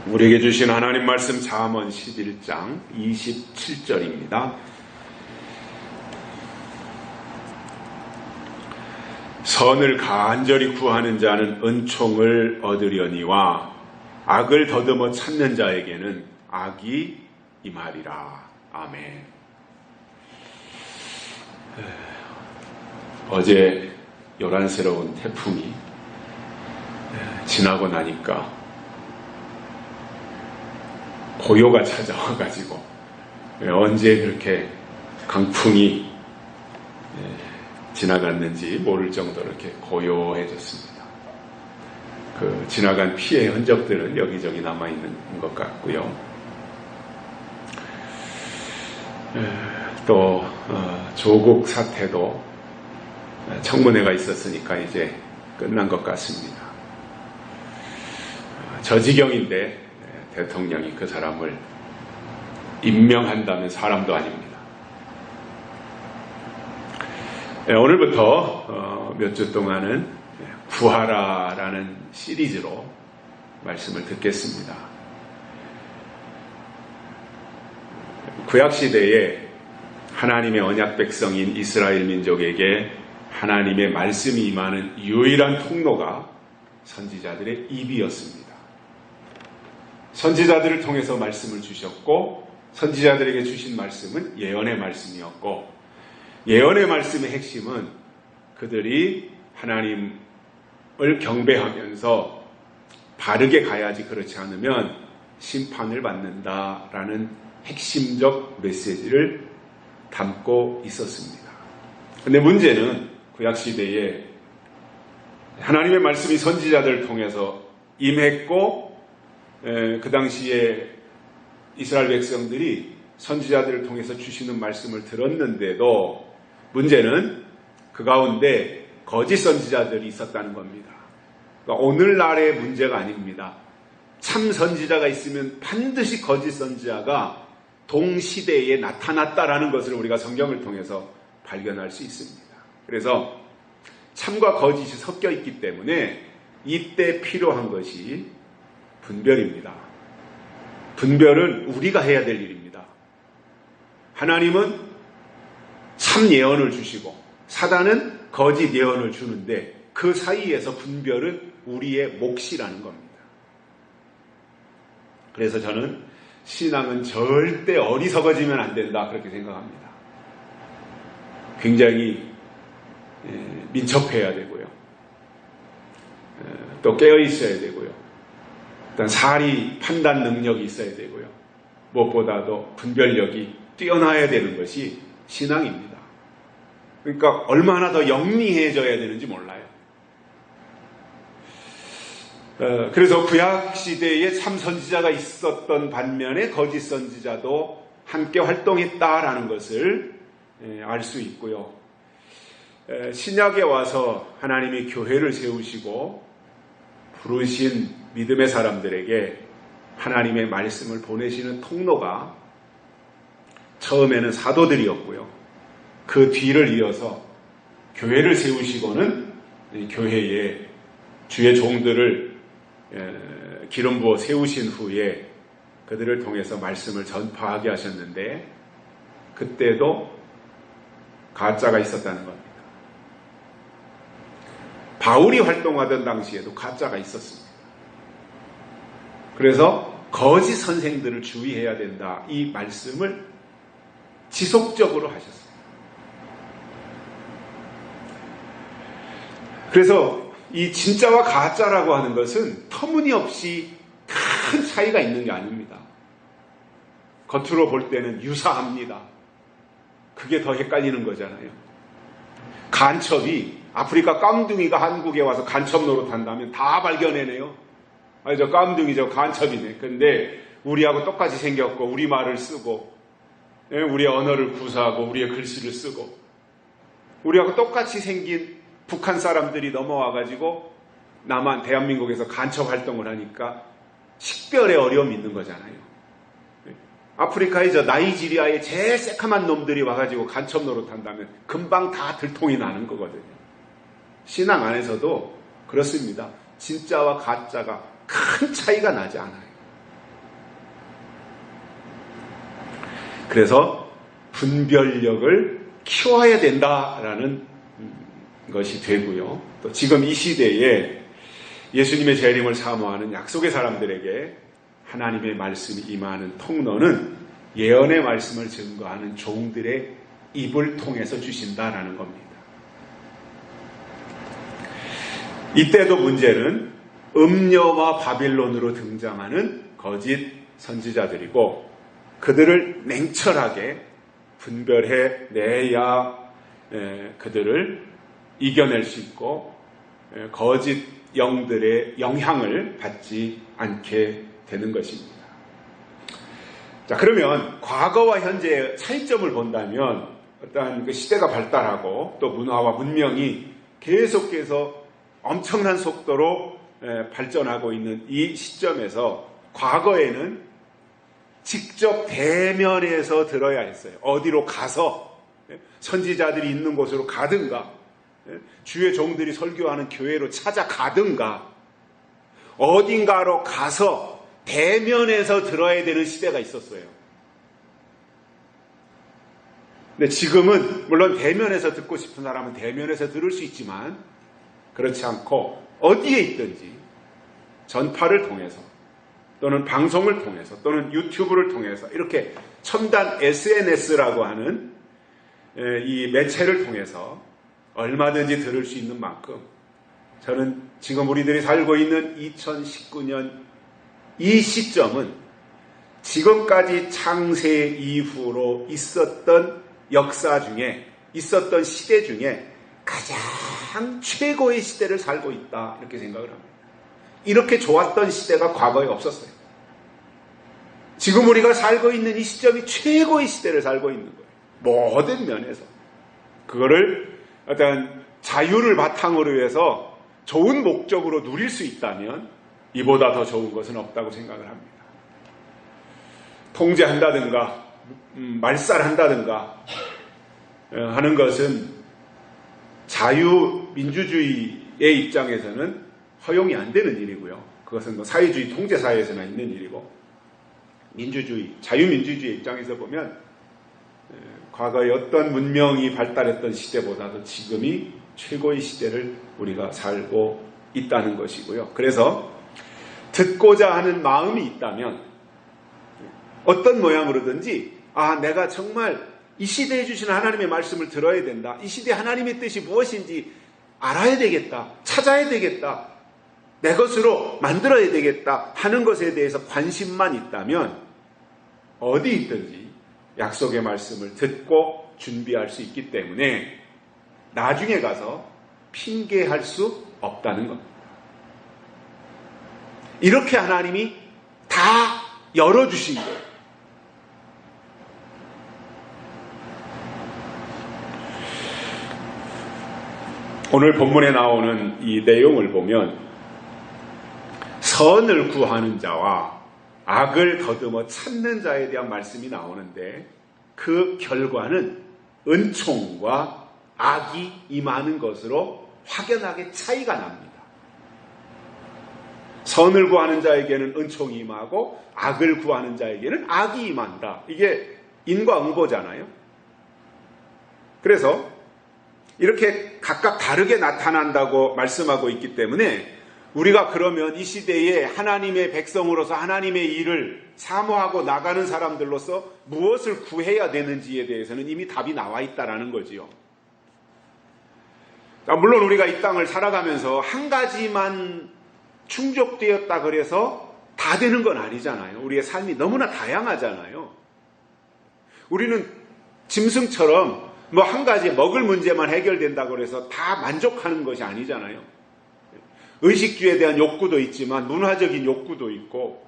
우리에게 주신 하나님 말씀 잠언 11장 27절입니다. 선을 간절히 구하는 자는 은총을 얻으려니와 악을 더듬어 찾는 자에게는 악이 임하리라. 아멘. 어제 요란스러운 태풍이 지나고 나니까 고요가 찾아와가지고 언제 그렇게 강풍이 지나갔는지 모를 정도로 이렇게 고요해졌습니다. 그 지나간 피해 흔적들은 여기저기 남아있는 것 같고요. 또 조국 사태도 청문회가 있었으니까 이제 끝난 것 같습니다. 저 지경인데 대통령이 그 사람을 임명한다면 사람도 아닙니다. 오늘부터 몇 주 동안은 구하라라는 시리즈로 말씀을 듣겠습니다. 구약시대에 하나님의 언약 백성인 이스라엘 민족에게 하나님의 말씀이 임하는 유일한 통로가 선지자들의 입이었습니다. 선지자들을 통해서 말씀을 주셨고 선지자들에게 주신 말씀은 예언의 말씀이었고 예언의 말씀의 핵심은 그들이 하나님을 경배하면서 바르게 가야지 그렇지 않으면 심판을 받는다라는 핵심적 메시지를 담고 있었습니다. 그런데 문제는 구약시대에 하나님의 말씀이 선지자들을 통해서 임했고 그 당시에 이스라엘 백성들이 선지자들을 통해서 주시는 말씀을 들었는데도 문제는 그 가운데 거짓 선지자들이 있었다는 겁니다. 그러니까 오늘날의 문제가 아닙니다. 참 선지자가 있으면 반드시 거짓 선지자가 동시대에 나타났다라는 것을 우리가 성경을 통해서 발견할 수 있습니다. 그래서 참과 거짓이 섞여 있기 때문에 이때 필요한 것이 분별입니다. 분별은 우리가 해야 될 일입니다. 하나님은 참 예언을 주시고 사단은 거짓 예언을 주는데 그 사이에서 분별은 우리의 몫이라는 겁니다. 그래서 저는 신앙은 절대 어리석어지면 안 된다 그렇게 생각합니다. 굉장히 민첩해야 되고요. 또 깨어 있어야 되고요. 일단 사리 판단 능력이 있어야 되고요. 무엇보다도 분별력이 뛰어나야 되는 것이 신앙입니다. 그러니까 얼마나 더 영리해져야 되는지 몰라요. 그래서 구약시대에 참 선지자가 있었던 반면에 거짓 선지자도 함께 활동했다라는 것을 알 수 있고요. 신약에 와서 하나님이 교회를 세우시고 부르신 믿음의 사람들에게 하나님의 말씀을 보내시는 통로가 처음에는 사도들이었고요. 그 뒤를 이어서 교회를 세우시고는 교회에 주의 종들을 기름 부어 세우신 후에 그들을 통해서 말씀을 전파하게 하셨는데 그때도 가짜가 있었다는 겁니다. 바울이 활동하던 당시에도 가짜가 있었습니다. 그래서 거짓 선생들을 주의해야 된다. 이 말씀을 지속적으로 하셨습니다. 그래서 이 진짜와 가짜라고 하는 것은 터무니없이 큰 차이가 있는 게 아닙니다. 겉으로 볼 때는 유사합니다. 그게 더 헷갈리는 거잖아요. 간첩이 아프리카 깜둥이가 한국에 와서 간첩 노릇한다면 다 발견해내요. 아니 저 깜둥이 저 간첩이네. 근데 우리하고 똑같이 생겼고 우리 말을 쓰고 우리의 언어를 구사하고 우리의 글씨를 쓰고 우리하고 똑같이 생긴 북한 사람들이 넘어와가지고 남한 대한민국에서 간첩 활동을 하니까 식별의 어려움이 있는 거잖아요. 아프리카의 저 나이지리아의 제일 새카만 놈들이 와가지고 간첩 노릇한다면 금방 다 들통이 나는 거거든요. 신앙 안에서도 그렇습니다. 진짜와 가짜가 큰 차이가 나지 않아요. 그래서 분별력을 키워야 된다라는 것이 되고요. 또 지금 이 시대에 예수님의 재림을 사모하는 약속의 사람들에게 하나님의 말씀이 임하는 통로는 예언의 말씀을 증거하는 종들의 입을 통해서 주신다라는 겁니다. 이때도 문제는 음녀와 바빌론으로 등장하는 거짓 선지자들이고 그들을 냉철하게 분별해 내야 그들을 이겨낼 수 있고 거짓 영들의 영향을 받지 않게 되는 것입니다. 자, 그러면 과거와 현재의 차이점을 본다면 어떠한 그 시대가 발달하고 또 문화와 문명이 계속해서 엄청난 속도로 발전하고 있는 이 시점에서 과거에는 직접 대면해서 들어야 했어요. 어디로 가서 선지자들이 있는 곳으로 가든가 주의 종들이 설교하는 교회로 찾아가든가 어딘가로 가서 대면해서 들어야 되는 시대가 있었어요. 근데 지금은 물론 대면해서 듣고 싶은 사람은 대면해서 들을 수 있지만 그렇지 않고 어디에 있든지 전파를 통해서 또는 방송을 통해서 또는 유튜브를 통해서 이렇게 첨단 SNS라고 하는 이 매체를 통해서 얼마든지 들을 수 있는 만큼 저는 지금 우리들이 살고 있는 2019년 이 시점은 지금까지 창세 이후로 있었던 역사 중에 있었던 시대 중에 가장 최고의 시대를 살고 있다 이렇게 생각을 합니다. 이렇게 좋았던 시대가 과거에 없었어요. 지금 우리가 살고 있는 이 시점이 최고의 시대를 살고 있는 거예요. 모든 면에서. 그거를 어떤 자유를 바탕으로 해서 좋은 목적으로 누릴 수 있다면 이보다 더 좋은 것은 없다고 생각을 합니다. 통제한다든가 말살한다든가 하는 것은 자유민주주의의 입장에서는 허용이 안 되는 일이고요. 그것은 뭐 사회주의 통제사회에서나 있는 일이고 민주주의, 자유민주주의 입장에서 보면 과거의 어떤 문명이 발달했던 시대보다도 지금이 최고의 시대를 우리가 살고 있다는 것이고요. 그래서 듣고자 하는 마음이 있다면 어떤 모양으로든지 내가 정말 이 시대에 주시는 하나님의 말씀을 들어야 된다. 이 시대에 하나님의 뜻이 무엇인지 알아야 되겠다. 찾아야 되겠다. 내 것으로 만들어야 되겠다 하는 것에 대해서 관심만 있다면 어디 있든지 약속의 말씀을 듣고 준비할 수 있기 때문에 나중에 가서 핑계할 수 없다는 겁니다. 이렇게 하나님이 다 열어주신 거예요. 오늘 본문에 나오는 이 내용을 보면 선을 구하는 자와 악을 더듬어 찾는 자에 대한 말씀이 나오는데 그 결과는 은총과 악이 임하는 것으로 확연하게 차이가 납니다. 선을 구하는 자에게는 은총이 임하고 악을 구하는 자에게는 악이 임한다. 이게 인과응보잖아요. 그래서 이렇게 각각 다르게 나타난다고 말씀하고 있기 때문에 우리가 그러면 이 시대에 하나님의 백성으로서 하나님의 일을 사모하고 나가는 사람들로서 무엇을 구해야 되는지에 대해서는 이미 답이 나와 있다라는 거지요. 물론 우리가 이 땅을 살아가면서 한 가지만 충족되었다 그래서 다 되는 건 아니잖아요. 우리의 삶이 너무나 다양하잖아요. 우리는 짐승처럼 한 가지 먹을 문제만 해결된다고 해서 다 만족하는 것이 아니잖아요. 의식주에 대한 욕구도 있지만 문화적인 욕구도 있고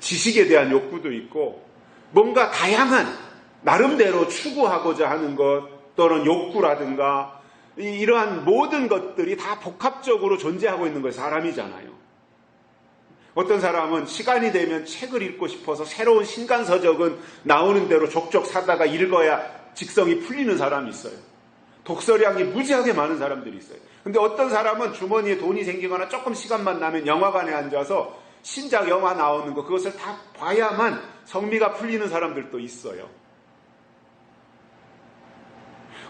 지식에 대한 욕구도 있고 뭔가 다양한 나름대로 추구하고자 하는 것 또는 욕구라든가 이러한 모든 것들이 다 복합적으로 존재하고 있는 것이 사람이잖아요. 어떤 사람은 시간이 되면 책을 읽고 싶어서 새로운 신간서적은 나오는 대로 족족 사다가 읽어야 직성이 풀리는 사람이 있어요. 독서량이 무지하게 많은 사람들이 있어요. 근데 어떤 사람은 주머니에 돈이 생기거나 조금 시간만 나면 영화관에 앉아서 신작 영화 나오는 거 그것을 다 봐야만 성미가 풀리는 사람들도 있어요.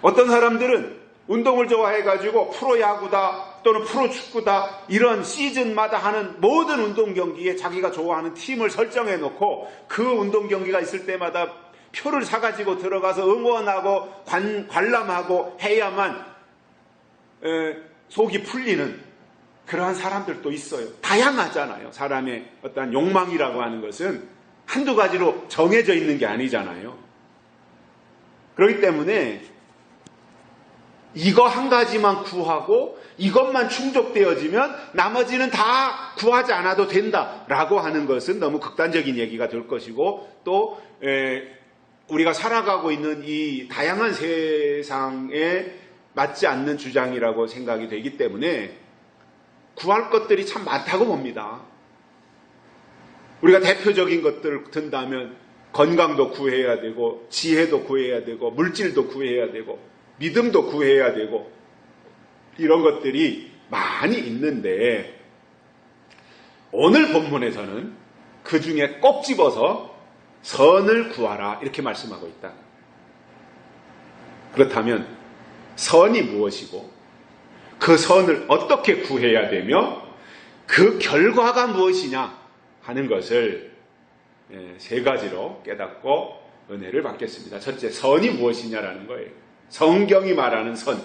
어떤 사람들은 운동을 좋아해가지고 프로야구다 또는 프로축구다 이런 시즌마다 하는 모든 운동 경기에 자기가 좋아하는 팀을 설정해 놓고 그 운동 경기가 있을 때마다 표를 사가지고 들어가서 응원하고 관람하고 해야만 속이 풀리는 그러한 사람들도 있어요. 다양하잖아요. 사람의 어떤 욕망이라고 하는 것은 한두 가지로 정해져 있는 게 아니잖아요. 그렇기 때문에 이거 한 가지만 구하고 이것만 충족되어지면 나머지는 다 구하지 않아도 된다라고 하는 것은 너무 극단적인 얘기가 될 것이고 또 우리가 살아가고 있는 이 다양한 세상에 맞지 않는 주장이라고 생각이 되기 때문에 구할 것들이 참 많다고 봅니다. 우리가 대표적인 것들을 든다면 건강도 구해야 되고 지혜도 구해야 되고 물질도 구해야 되고 믿음도 구해야 되고 이런 것들이 많이 있는데 오늘 본문에서는 그 중에 꼭 집어서 선을 구하라 이렇게 말씀하고 있다. 그렇다면 선이 무엇이고 그 선을 어떻게 구해야 되며 그 결과가 무엇이냐 하는 것을 세 가지로 깨닫고 은혜를 받겠습니다. 첫째, 선이 무엇이냐라는 거예요. 성경이 말하는 선.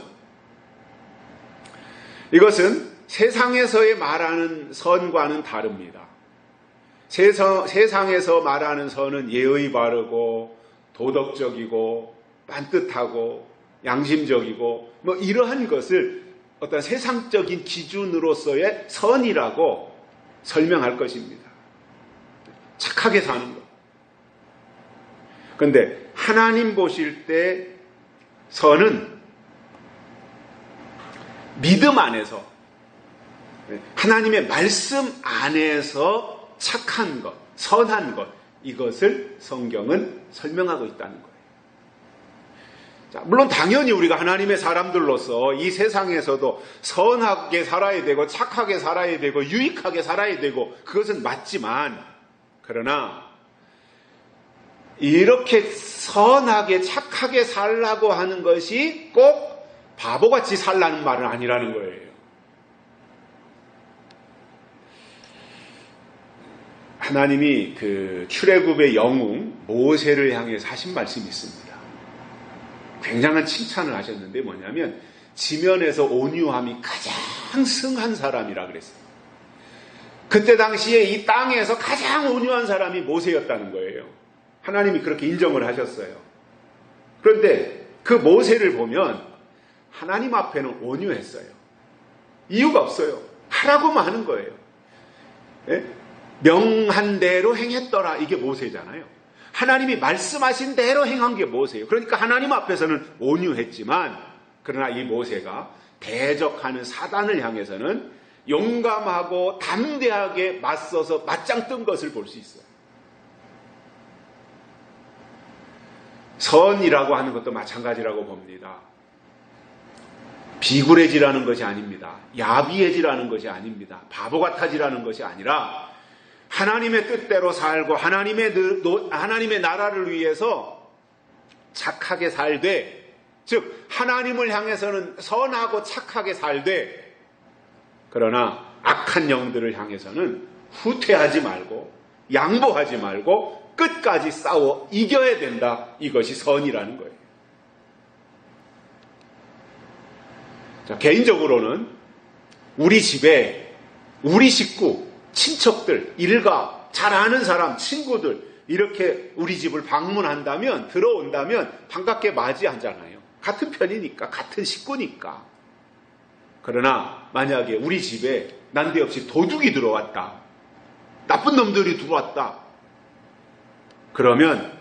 이것은 세상에서의 말하는 선과는 다릅니다. 세상에서 말하는 선은 예의 바르고 도덕적이고 반듯하고 양심적이고 뭐 이러한 것을 어떤 세상적인 기준으로서의 선이라고 설명할 것입니다. 착하게 사는 것. 그런데 하나님 보실 때 선은 믿음 안에서 하나님의 말씀 안에서 착한 것, 선한 것 이것을 성경은 설명하고 있다는 거예요. 자, 물론 당연히 우리가 하나님의 사람들로서 이 세상에서도 선하게 살아야 되고 착하게 살아야 되고 유익하게 살아야 되고 그것은 맞지만 그러나 이렇게 선하게 착하게 살라고 하는 것이 꼭 바보같이 살라는 말은 아니라는 거예요. 하나님이 그 출애굽의 영웅 모세를 향해서 하신 말씀이 있습니다. 굉장한 칭찬을 하셨는데 뭐냐면 지면에서 온유함이 가장 승한 사람이라 그랬어요. 그때 당시에 이 땅에서 가장 온유한 사람이 모세였다는 거예요. 하나님이 그렇게 인정을 하셨어요. 그런데 그 모세를 보면 하나님 앞에는 온유했어요. 이유가 없어요. 하라고만 하는 거예요. 예? 명한 대로 행했더라. 이게 모세잖아요. 하나님이 말씀하신 대로 행한 게 모세예요. 그러니까 하나님 앞에서는 온유했지만 그러나 이 모세가 대적하는 사단을 향해서는 용감하고 담대하게 맞서서 맞짱 뜬 것을 볼 수 있어요. 선이라고 하는 것도 마찬가지라고 봅니다. 비굴해지라는 것이 아닙니다. 야비해지라는 것이 아닙니다. 바보 같아지라는 것이 아니라 하나님의 뜻대로 살고 하나님의 나라를 위해서 착하게 살되, 즉 하나님을 향해서는 선하고 착하게 살되, 그러나 악한 영들을 향해서는 후퇴하지 말고 양보하지 말고 끝까지 싸워 이겨야 된다. 이것이 선이라는 거예요. 자, 개인적으로는 우리 집에 우리 식구, 친척들, 일가, 잘 아는 사람, 친구들 이렇게 우리 집을 방문한다면, 들어온다면 반갑게 맞이하잖아요. 같은 편이니까, 같은 식구니까. 그러나 만약에 우리 집에 난데없이 도둑이 들어왔다, 나쁜 놈들이 들어왔다, 그러면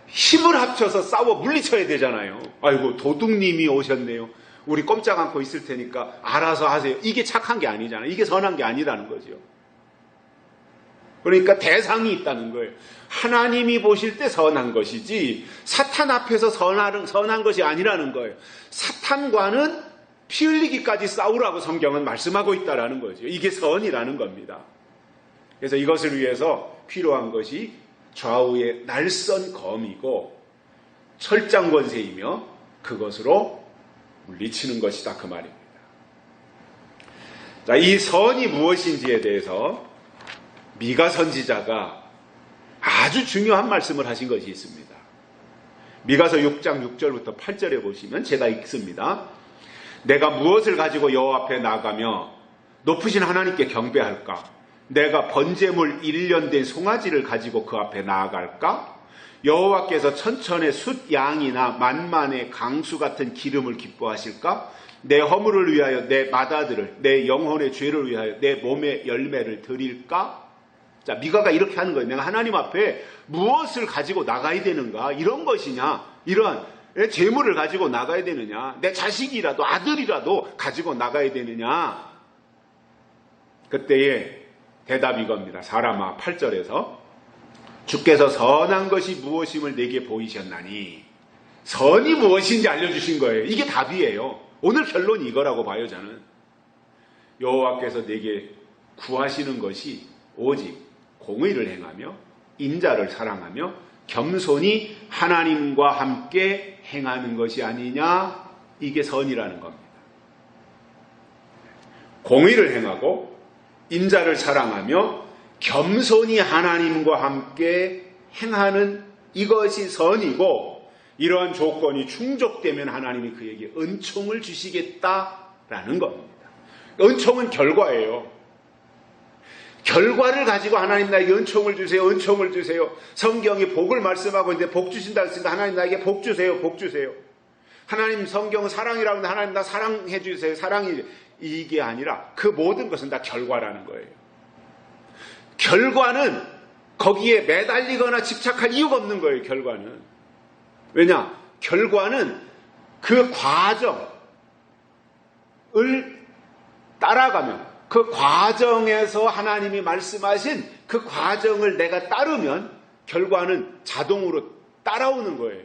힘을 합쳐서 싸워 물리쳐야 되잖아요. 아이고, 도둑님이 오셨네요. 우리 꼼짝 않고 있을 테니까 알아서 하세요. 이게 착한 게 아니잖아요. 이게 선한 게 아니라는 거죠. 그러니까 대상이 있다는 거예요. 하나님이 보실 때 선한 것이지 사탄 앞에서 선한 것이 아니라는 거예요. 사탄과는 피 흘리기까지 싸우라고 성경은 말씀하고 있다라는 거죠. 이게 선이라는 겁니다. 그래서 이것을 위해서 필요한 것이 좌우의 날선 검이고 철장 권세이며 그것으로 물리치는 것이다, 그 말입니다. 자, 이 선이 무엇인지에 대해서 미가 선지자가 아주 중요한 말씀을 하신 것이 있습니다. 미가서 6장 6절부터 8절에 보시면 제가 읽습니다. 내가 무엇을 가지고 여호와 앞에 나가며 높으신 하나님께 경배할까? 내가 번제물 1년 된 송아지를 가지고 그 앞에 나아갈까? 여호와께서 천천의 숫 양이나 만만의 강수 같은 기름을 기뻐하실까? 내 허물을 위하여 내 마다들을, 내 영혼의 죄를 위하여 내 몸의 열매를 드릴까? 자, 미가가 이렇게 하는 거예요. 내가 하나님 앞에 무엇을 가지고 나가야 되는가? 이런 것이냐? 이러한 재물을 가지고 나가야 되느냐? 내 자식이라도 아들이라도 가지고 나가야 되느냐? 그때의 대답이 이겁니다. 사람아, 8절에서 주께서 선한 것이 무엇임을 내게 보이셨나니, 선이 무엇인지 알려주신 거예요. 이게 답이에요. 오늘 결론이 이거라고 봐요, 저는. 여호와께서 내게 구하시는 것이 오직 공의를 행하며 인자를 사랑하며 겸손히 하나님과 함께 행하는 것이 아니냐, 이게 선이라는 겁니다. 공의를 행하고 인자를 사랑하며 겸손히 하나님과 함께 행하는 이것이 선이고, 이러한 조건이 충족되면 하나님이 그에게 은총을 주시겠다라는 겁니다. 은총은 결과예요. 결과를 가지고 하나님 나에게 은총을 주세요, 은총을 주세요. 성경이 복을 말씀하고 있는데 복 주신다 했으니까 하나님 나에게 복 주세요, 복 주세요. 하나님 성경은 사랑이라고 하는데 하나님 나 사랑해 주세요, 사랑이. 이게 아니라 그 모든 것은 다 결과라는 거예요. 결과는 거기에 매달리거나 집착할 이유가 없는 거예요, 결과는. 왜냐? 결과는 그 과정을 따라가면, 그 과정에서 하나님이 말씀하신 그 과정을 내가 따르면 결과는 자동으로 따라오는 거예요.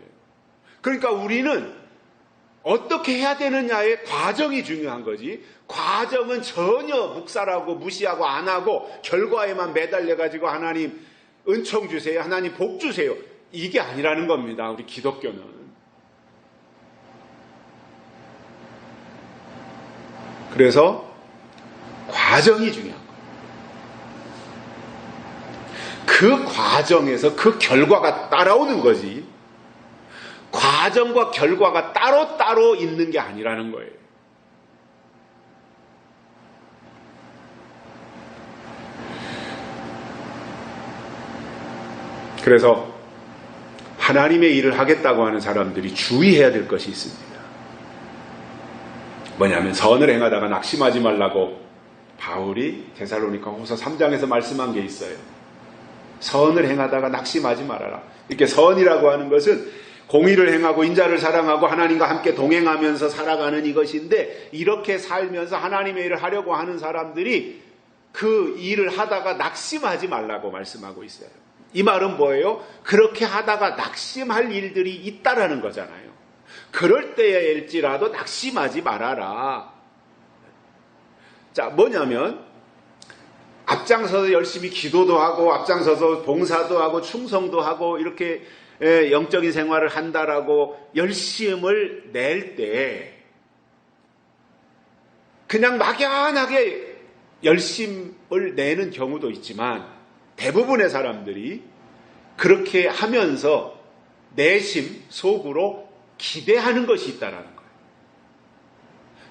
그러니까 우리는 어떻게 해야 되느냐의 과정이 중요한 거지, 과정은 전혀 묵살하고 무시하고 안 하고 결과에만 매달려가지고 하나님 은총 주세요, 하나님 복 주세요, 이게 아니라는 겁니다, 우리 기독교는. 그래서 과정이 중요한 거예요. 그 과정에서 그 결과가 따라오는 거지, 과정과 결과가 따로따로 있는 게 아니라는 거예요. 그래서 하나님의 일을 하겠다고 하는 사람들이 주의해야 될 것이 있습니다. 뭐냐면 선을 행하다가 낙심하지 말라고 바울이 데살로니가 후서 3장에서 말씀한 게 있어요. 선을 행하다가 낙심하지 말아라. 이렇게 선이라고 하는 것은 공의를 행하고 인자를 사랑하고 하나님과 함께 동행하면서 살아가는 이것인데, 이렇게 살면서 하나님의 일을 하려고 하는 사람들이 그 일을 하다가 낙심하지 말라고 말씀하고 있어요. 이 말은 뭐예요? 그렇게 하다가 낙심할 일들이 있다라는 거잖아요. 그럴 때일지라도 낙심하지 말아라. 자, 뭐냐면 앞장서서 열심히 기도도 하고 앞장서서 봉사도 하고 충성도 하고 이렇게 영적인 생활을 한다라고 열심을 낼 때 그냥 막연하게 열심을 내는 경우도 있지만, 대부분의 사람들이 그렇게 하면서 내심 속으로 기대하는 것이 있다라는 거예요.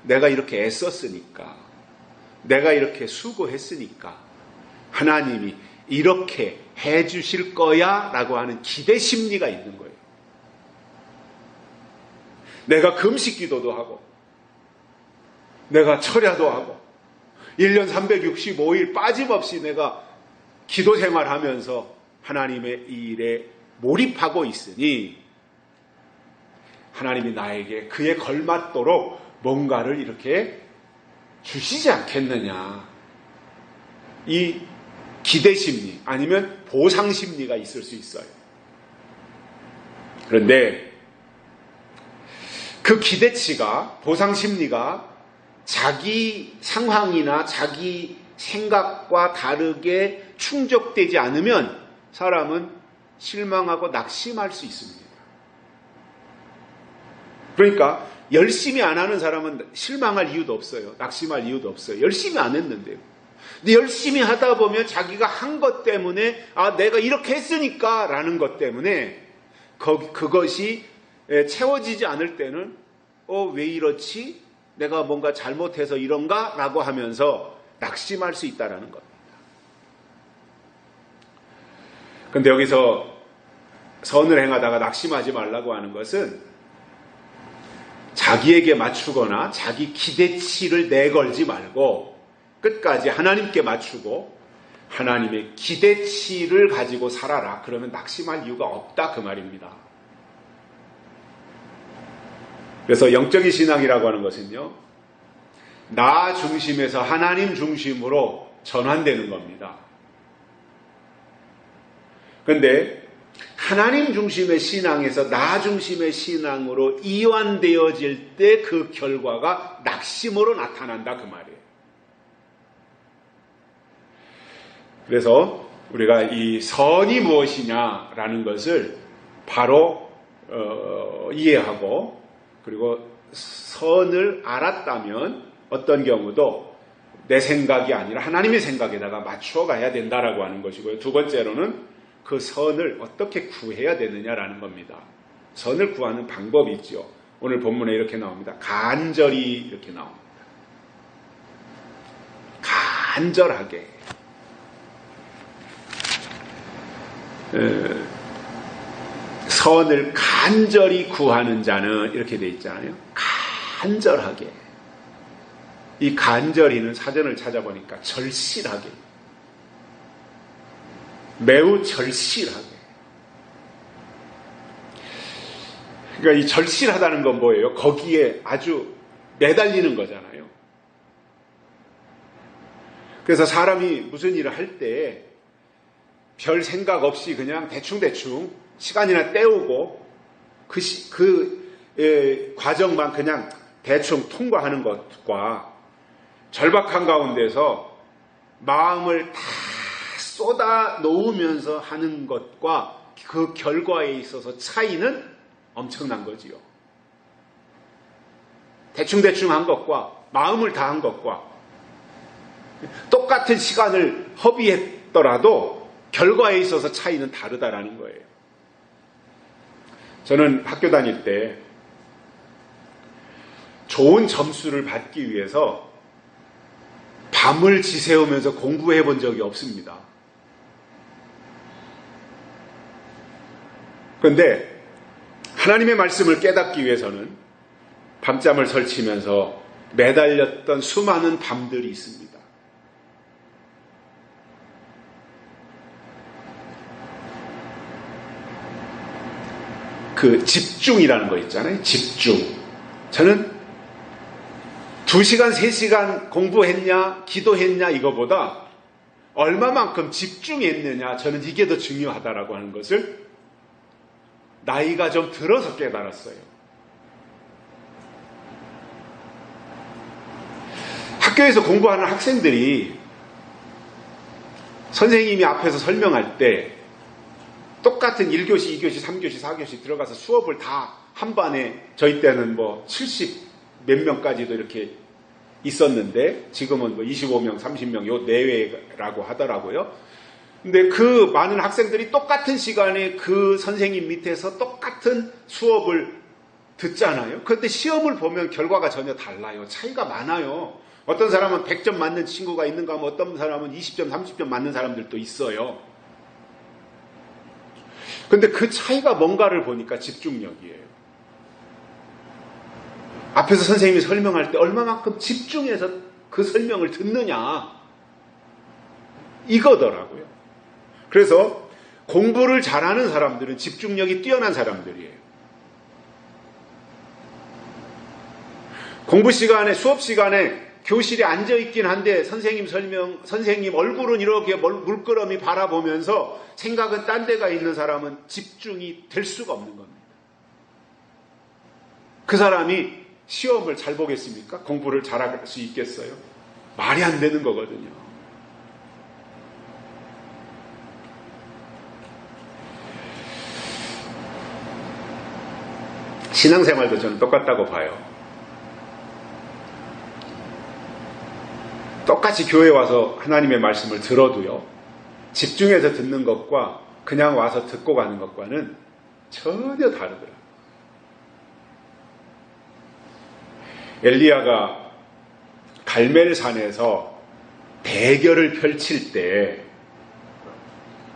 내가 이렇게 애썼으니까, 내가 이렇게 수고했으니까 하나님이 이렇게 해주실 거야 라고 하는 기대 심리가 있는 거예요. 내가 금식 기도도 하고 내가 철야도 하고 1년 365일 빠짐없이 내가 기도 생활하면서 하나님의 일에 몰입하고 있으니 하나님이 나에게 그에 걸맞도록 뭔가를 이렇게 주시지 않겠느냐, 이 기대 심리 아니면 보상 심리가 있을 수 있어요. 그런데 그 기대치가, 보상 심리가 자기 상황이나 자기 생각과 다르게 충족되지 않으면 사람은 실망하고 낙심할 수 있습니다. 그러니까 열심히 안 하는 사람은 실망할 이유도 없어요. 낙심할 이유도 없어요. 열심히 안 했는데요. 근데 열심히 하다 보면 자기가 한 것 때문에 내가 이렇게 했으니까 라는 것 때문에 그것이 채워지지 않을 때는 왜 이렇지? 내가 뭔가 잘못해서 이런가? 라고 하면서 낙심할 수 있다는 겁니다. 그런데 여기서 선을 행하다가 낙심하지 말라고 하는 것은 자기에게 맞추거나 자기 기대치를 내걸지 말고 끝까지 하나님께 맞추고 하나님의 기대치를 가지고 살아라. 그러면 낙심할 이유가 없다 그 말입니다. 그래서 영적인 신앙이라고 하는 것은요, 나 중심에서 하나님 중심으로 전환되는 겁니다. 그런데 하나님 중심의 신앙에서 나 중심의 신앙으로 이완되어질 때 그 결과가 낙심으로 나타난다 그 말이에요. 그래서 우리가 이 선이 무엇이냐라는 것을 바로 이해하고, 그리고 선을 알았다면 어떤 경우도 내 생각이 아니라 하나님의 생각에다가 맞추어 가야 된다라고 하는 것이고요. 두 번째로는 그 선을 어떻게 구해야 되느냐라는 겁니다. 선을 구하는 방법이 있죠. 오늘 본문에 이렇게 나옵니다. 간절히 이렇게 나옵니다. 간절하게. 선을 간절히 구하는 자는 이렇게 돼 있잖아요. 간절하게. 이 간절히는 사전을 찾아보니까 절실하게, 매우 절실하게. 그러니까 이 절실하다는 건 뭐예요? 거기에 아주 매달리는 거잖아요. 그래서 사람이 무슨 일을 할 때 별 생각 없이 그냥 대충대충 시간이나 때우고 그 과정만 그냥 대충 통과하는 것과 절박한 가운데서 마음을 다 쏟아 놓으면서 하는 것과 그 결과에 있어서 차이는 엄청난 거지요. 대충대충 한 것과 마음을 다한 것과 똑같은 시간을 허비했더라도 결과에 있어서 차이는 다르다라는 거예요. 저는 학교 다닐 때 좋은 점수를 받기 위해서 밤을 지새우면서 공부해 본 적이 없습니다. 그런데 하나님의 말씀을 깨닫기 위해서는 밤잠을 설치면서 매달렸던 수많은 밤들이 있습니다. 그 집중이라는 거 있잖아요. 집중. 저는 2시간, 3시간 공부했냐, 기도했냐 이거보다 얼마만큼 집중했느냐, 저는 이게 더 중요하다라고 하는 것을 나이가 좀 들어서 깨달았어요. 학교에서 공부하는 학생들이 선생님이 앞에서 설명할 때 똑같은 1교시, 2교시, 3교시, 4교시 들어가서 수업을 다 한 반에, 저희 때는 70 몇 명까지도 이렇게 있었는데 지금은 25명, 30명 요 내외라고 하더라고요. 근데 그 많은 학생들이 똑같은 시간에 그 선생님 밑에서 똑같은 수업을 듣잖아요. 그런데 시험을 보면 결과가 전혀 달라요. 차이가 많아요. 어떤 사람은 100점 맞는 친구가 있는가 하면 어떤 사람은 20점, 30점 맞는 사람들도 있어요. 근데 그 차이가 뭔가를 보니까 집중력이에요. 앞에서 선생님이 설명할 때 얼마만큼 집중해서 그 설명을 듣느냐, 이거더라고요. 그래서 공부를 잘하는 사람들은 집중력이 뛰어난 사람들이에요. 공부 시간에, 수업 시간에 교실에 앉아있긴 한데 선생님 얼굴은 이렇게 물끄러미 바라보면서 생각은 딴 데가 있는 사람은 집중이 될 수가 없는 겁니다. 그 사람이 시험을 잘 보겠습니까? 공부를 잘할 수 있겠어요? 말이 안 되는 거거든요. 신앙생활도 저는 똑같다고 봐요. 똑같이 교회 와서 하나님의 말씀을 들어도요, 집중해서 듣는 것과 그냥 와서 듣고 가는 것과는 전혀 다르더라고요. 엘리야가 갈멜산에서 대결을 펼칠 때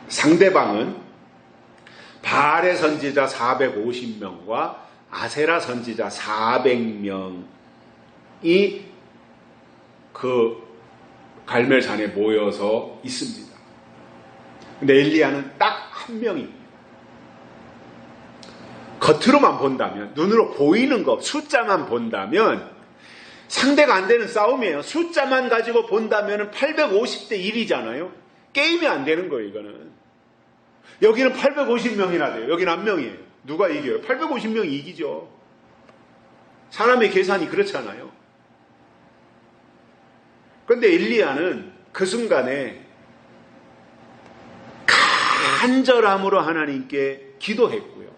상대방은 바알의 선지자 450명과 아세라 선지자 400명이 그 갈멜산에 모여서 있습니다. 근데 엘리야는 딱 한 명입니다. 겉으로만 본다면, 눈으로 보이는 것, 숫자만 본다면 상대가 안 되는 싸움이에요. 숫자만 가지고 본다면 850대 1이잖아요. 게임이 안 되는 거예요, 이거는. 여기는 850명이나 돼요. 여기는 한 명이에요. 누가 이겨요? 850명이 이기죠. 사람의 계산이 그렇잖아요. 그런데 엘리야는 그 순간에 간절함으로 하나님께 기도했고요.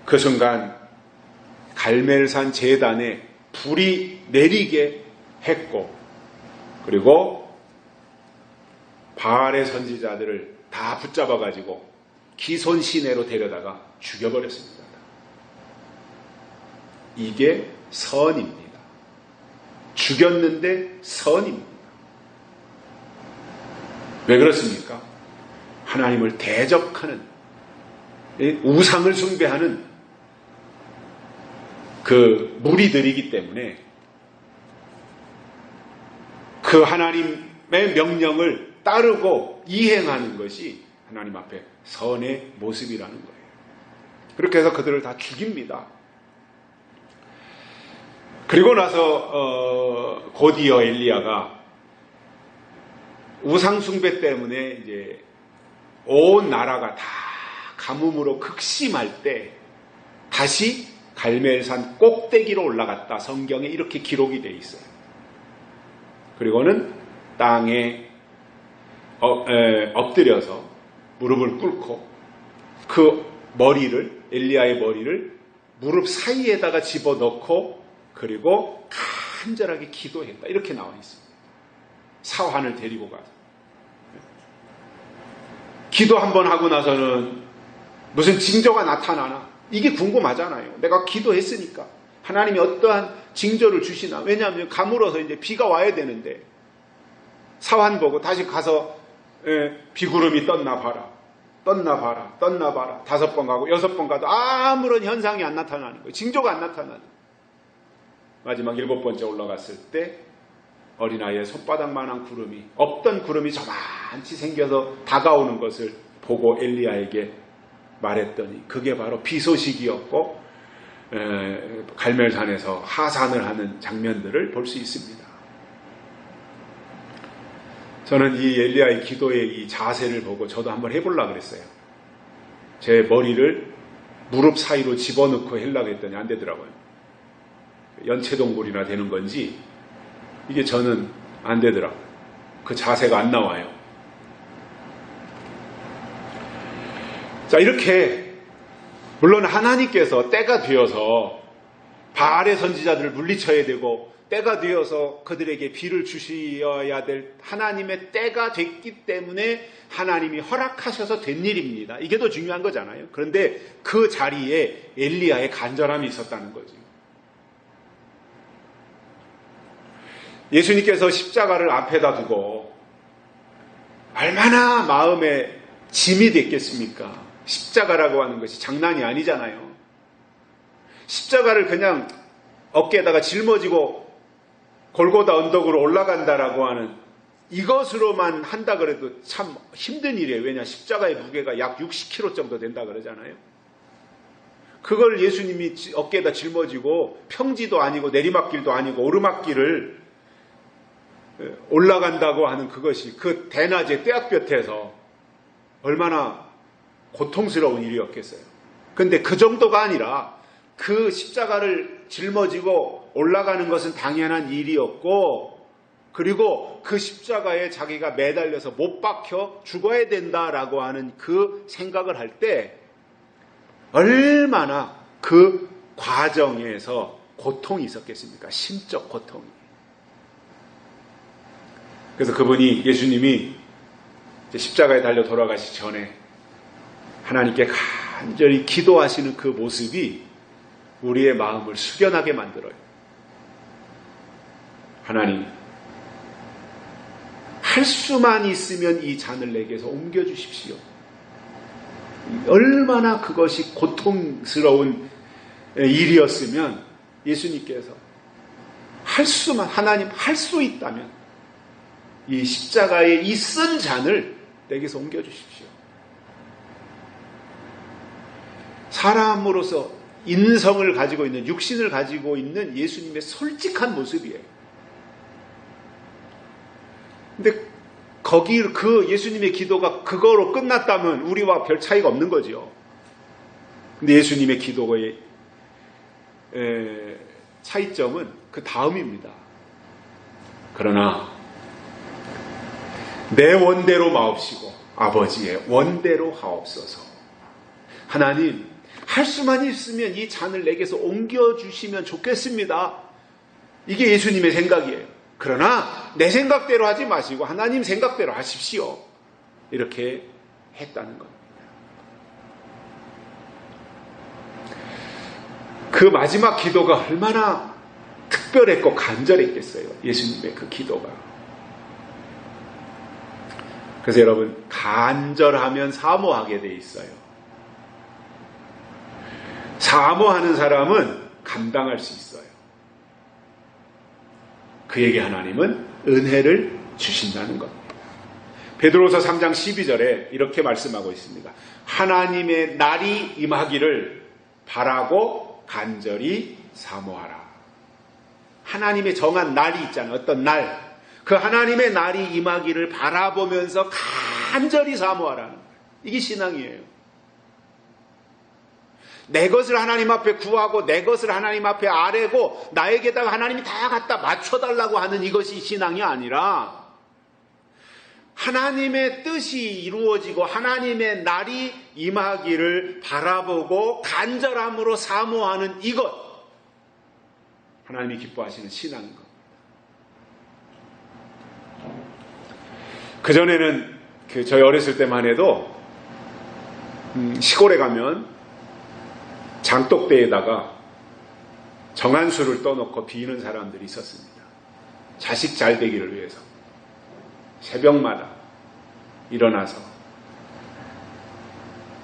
그 순간 갈멜산 제단에 불이 내리게 했고, 그리고 바알의 선지자들을 다 붙잡아가지고 기손 시내로 데려다가 죽여버렸습니다. 이게 선입니다. 죽였는데 선입니다. 왜 그렇습니까? 하나님을 대적하는, 우상을 숭배하는 그 무리들이기 때문에 그 하나님의 명령을 따르고 이행하는 것이 하나님 앞에 선의 모습이라는 거예요. 그렇게 해서 그들을 다 죽입니다. 그리고 나서 곧이어 엘리야가 우상숭배 때문에 이제 온 나라가 다 가뭄으로 극심할 때 다시 갈멜산 꼭대기로 올라갔다. 성경에 이렇게 기록이 되어 있어요. 그리고는 땅에 엎드려서 무릎을 꿇고 그 머리를, 엘리야의 머리를 무릎 사이에다가 집어넣고 그리고 간절하게 기도했다. 이렇게 나와 있습니다. 사환을 데리고 가서. 기도 한번 하고 나서는 무슨 징조가 나타나나? 이게 궁금하잖아요. 내가 기도했으니까. 하나님이 어떠한 징조를 주시나? 왜냐하면 가물어서 이제 비가 와야 되는데 사환 보고 다시 가서 비구름이 떴나 봐라. 떴나 봐라. 떴나 봐라. 5번 가고 6번 가도 아무런 현상이 안 나타나는 거예요. 징조가 안 나타나는 거예요. 마지막 7번째 올라갔을 때 어린아이의 손바닥만한 구름이, 없던 구름이 저만치 생겨서 다가오는 것을 보고 엘리야에게 말했더니 그게 바로 비 소식이었고 갈멜산에서 하산을 하는 장면들을 볼 수 있습니다. 저는 이 엘리야의 기도의 이 자세를 보고 저도 한번 해보려고 그랬어요. 제 머리를 무릎 사이로 집어넣고 하려고 했더니 안 되더라고요. 연체동물이나 되는 건지 이게 저는 안 되더라고요. 그 자세가 안 나와요. 자, 이렇게 물론 하나님께서 때가 되어서 바알의 선지자들을 물리쳐야 되고 때가 되어서 그들에게 비를 주셔야 될 하나님의 때가 됐기 때문에 하나님이 허락하셔서 된 일입니다. 이게 더 중요한 거잖아요. 그런데 그 자리에 엘리야의 간절함이 있었다는 거죠. 예수님께서 십자가를 앞에다 두고 얼마나 마음에 짐이 됐겠습니까? 십자가라고 하는 것이 장난이 아니잖아요. 십자가를 그냥 어깨에다가 짊어지고 골고다 언덕으로 올라간다라고 하는 이것으로만 한다 그래도 참 힘든 일이에요. 왜냐, 십자가의 무게가 약 60kg 정도 된다 그러잖아요. 그걸 예수님이 어깨에다 짊어지고 평지도 아니고 내리막길도 아니고 오르막길을 올라간다고 하는 그것이 그 대낮에 떼약볕에서 얼마나 고통스러운 일이었겠어요. 근데 그 정도가 아니라 그 십자가를 짊어지고 올라가는 것은 당연한 일이었고, 그리고 그 십자가에 자기가 매달려서 못 박혀 죽어야 된다라고 하는 그 생각을 할 때 얼마나 그 과정에서 고통이 있었겠습니까? 심적 고통이. 그래서 그분이, 예수님이 십자가에 달려 돌아가시기 전에 하나님께 간절히 기도하시는 그 모습이 우리의 마음을 숙연하게 만들어요. 하나님, 할 수만 있으면 이 잔을 내게서 옮겨주십시오. 얼마나 그것이 고통스러운 일이었으면 예수님께서 할 수만, 하나님 할 수 있다면 이 십자가에 이 쓴 잔을 내게서 옮겨주십시오. 사람으로서 인성을 가지고 있는, 육신을 가지고 있는 예수님의 솔직한 모습이에요. 근데 거기 그 예수님의 기도가 그거로 끝났다면 우리와 별 차이가 없는 거죠. 근데 예수님의 기도의 차이점은 그 다음입니다. 그러나 내 원대로 마옵시고 아버지의 원대로 하옵소서. 하나님, 할 수만 있으면 이 잔을 내게서 옮겨주시면 좋겠습니다. 이게 예수님의 생각이에요. 그러나 내 생각대로 하지 마시고 하나님 생각대로 하십시오. 이렇게 했다는 겁니다. 그 마지막 기도가 얼마나 특별했고 간절했겠어요. 예수님의 그 기도가. 그래서 여러분, 간절하면 사모하게 돼 있어요. 사모하는 사람은 감당할 수 있어요. 그에게 하나님은 은혜를 주신다는 겁니다. 베드로서 3장 12절에 이렇게 말씀하고 있습니다. 하나님의 날이 임하기를 바라고 간절히 사모하라. 하나님의 정한 날이 있잖아요. 어떤 날. 그 하나님의 날이 임하기를 바라보면서 간절히 사모하라는 거예요. 이게 신앙이에요. 내 것을 하나님 앞에 구하고 내 것을 하나님 앞에 아뢰고 나에게다가 하나님이 다 갖다 맞춰달라고 하는 이것이 신앙이 아니라 하나님의 뜻이 이루어지고 하나님의 날이 임하기를 바라보고 간절함으로 사모하는 이것, 하나님이 기뻐하시는 신앙인 겁니다. 그전에는 저희 어렸을 때만 해도 시골에 가면 장독대에다가 정한수를 떠놓고 비는 사람들이 있었습니다. 자식 잘 되기를 위해서 새벽마다 일어나서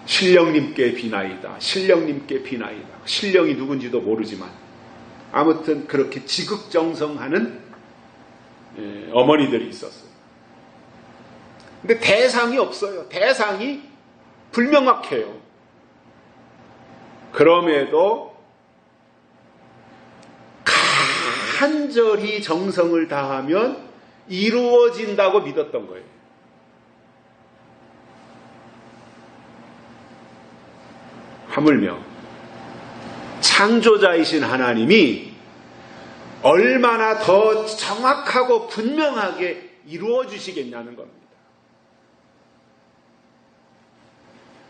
신령님께 비나이다, 신령님께 비나이다. 신령이 누군지도 모르지만 아무튼 그렇게 지극정성하는 어머니들이 있었어요. 근데 대상이 없어요. 대상이 불명확해요. 그럼에도 간절히 정성을 다하면 이루어진다고 믿었던 거예요. 하물며 창조자이신 하나님이 얼마나 더 정확하고 분명하게 이루어 주시겠냐는 겁니다.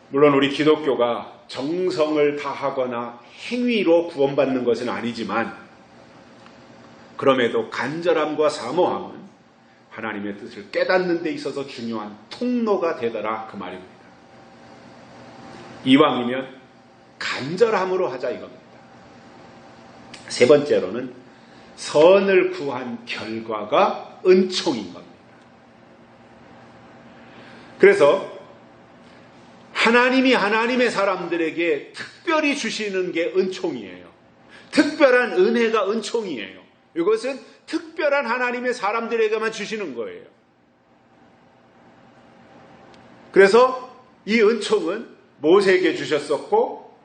물론 우리 기독교가 정성을 다하거나 행위로 구원받는 것은 아니지만 그럼에도 간절함과 사모함은 하나님의 뜻을 깨닫는 데 있어서 중요한 통로가 되더라 그 말입니다. 이왕이면 간절함으로 하자 이겁니다. 세 번째로는 선을 구한 결과가 은총인 겁니다. 그래서 하나님이 하나님의 사람들에게 특별히 주시는 게 은총이에요. 특별한 은혜가 은총이에요. 이것은 특별한 하나님의 사람들에게만 주시는 거예요. 그래서 이 은총은 모세에게 주셨었고,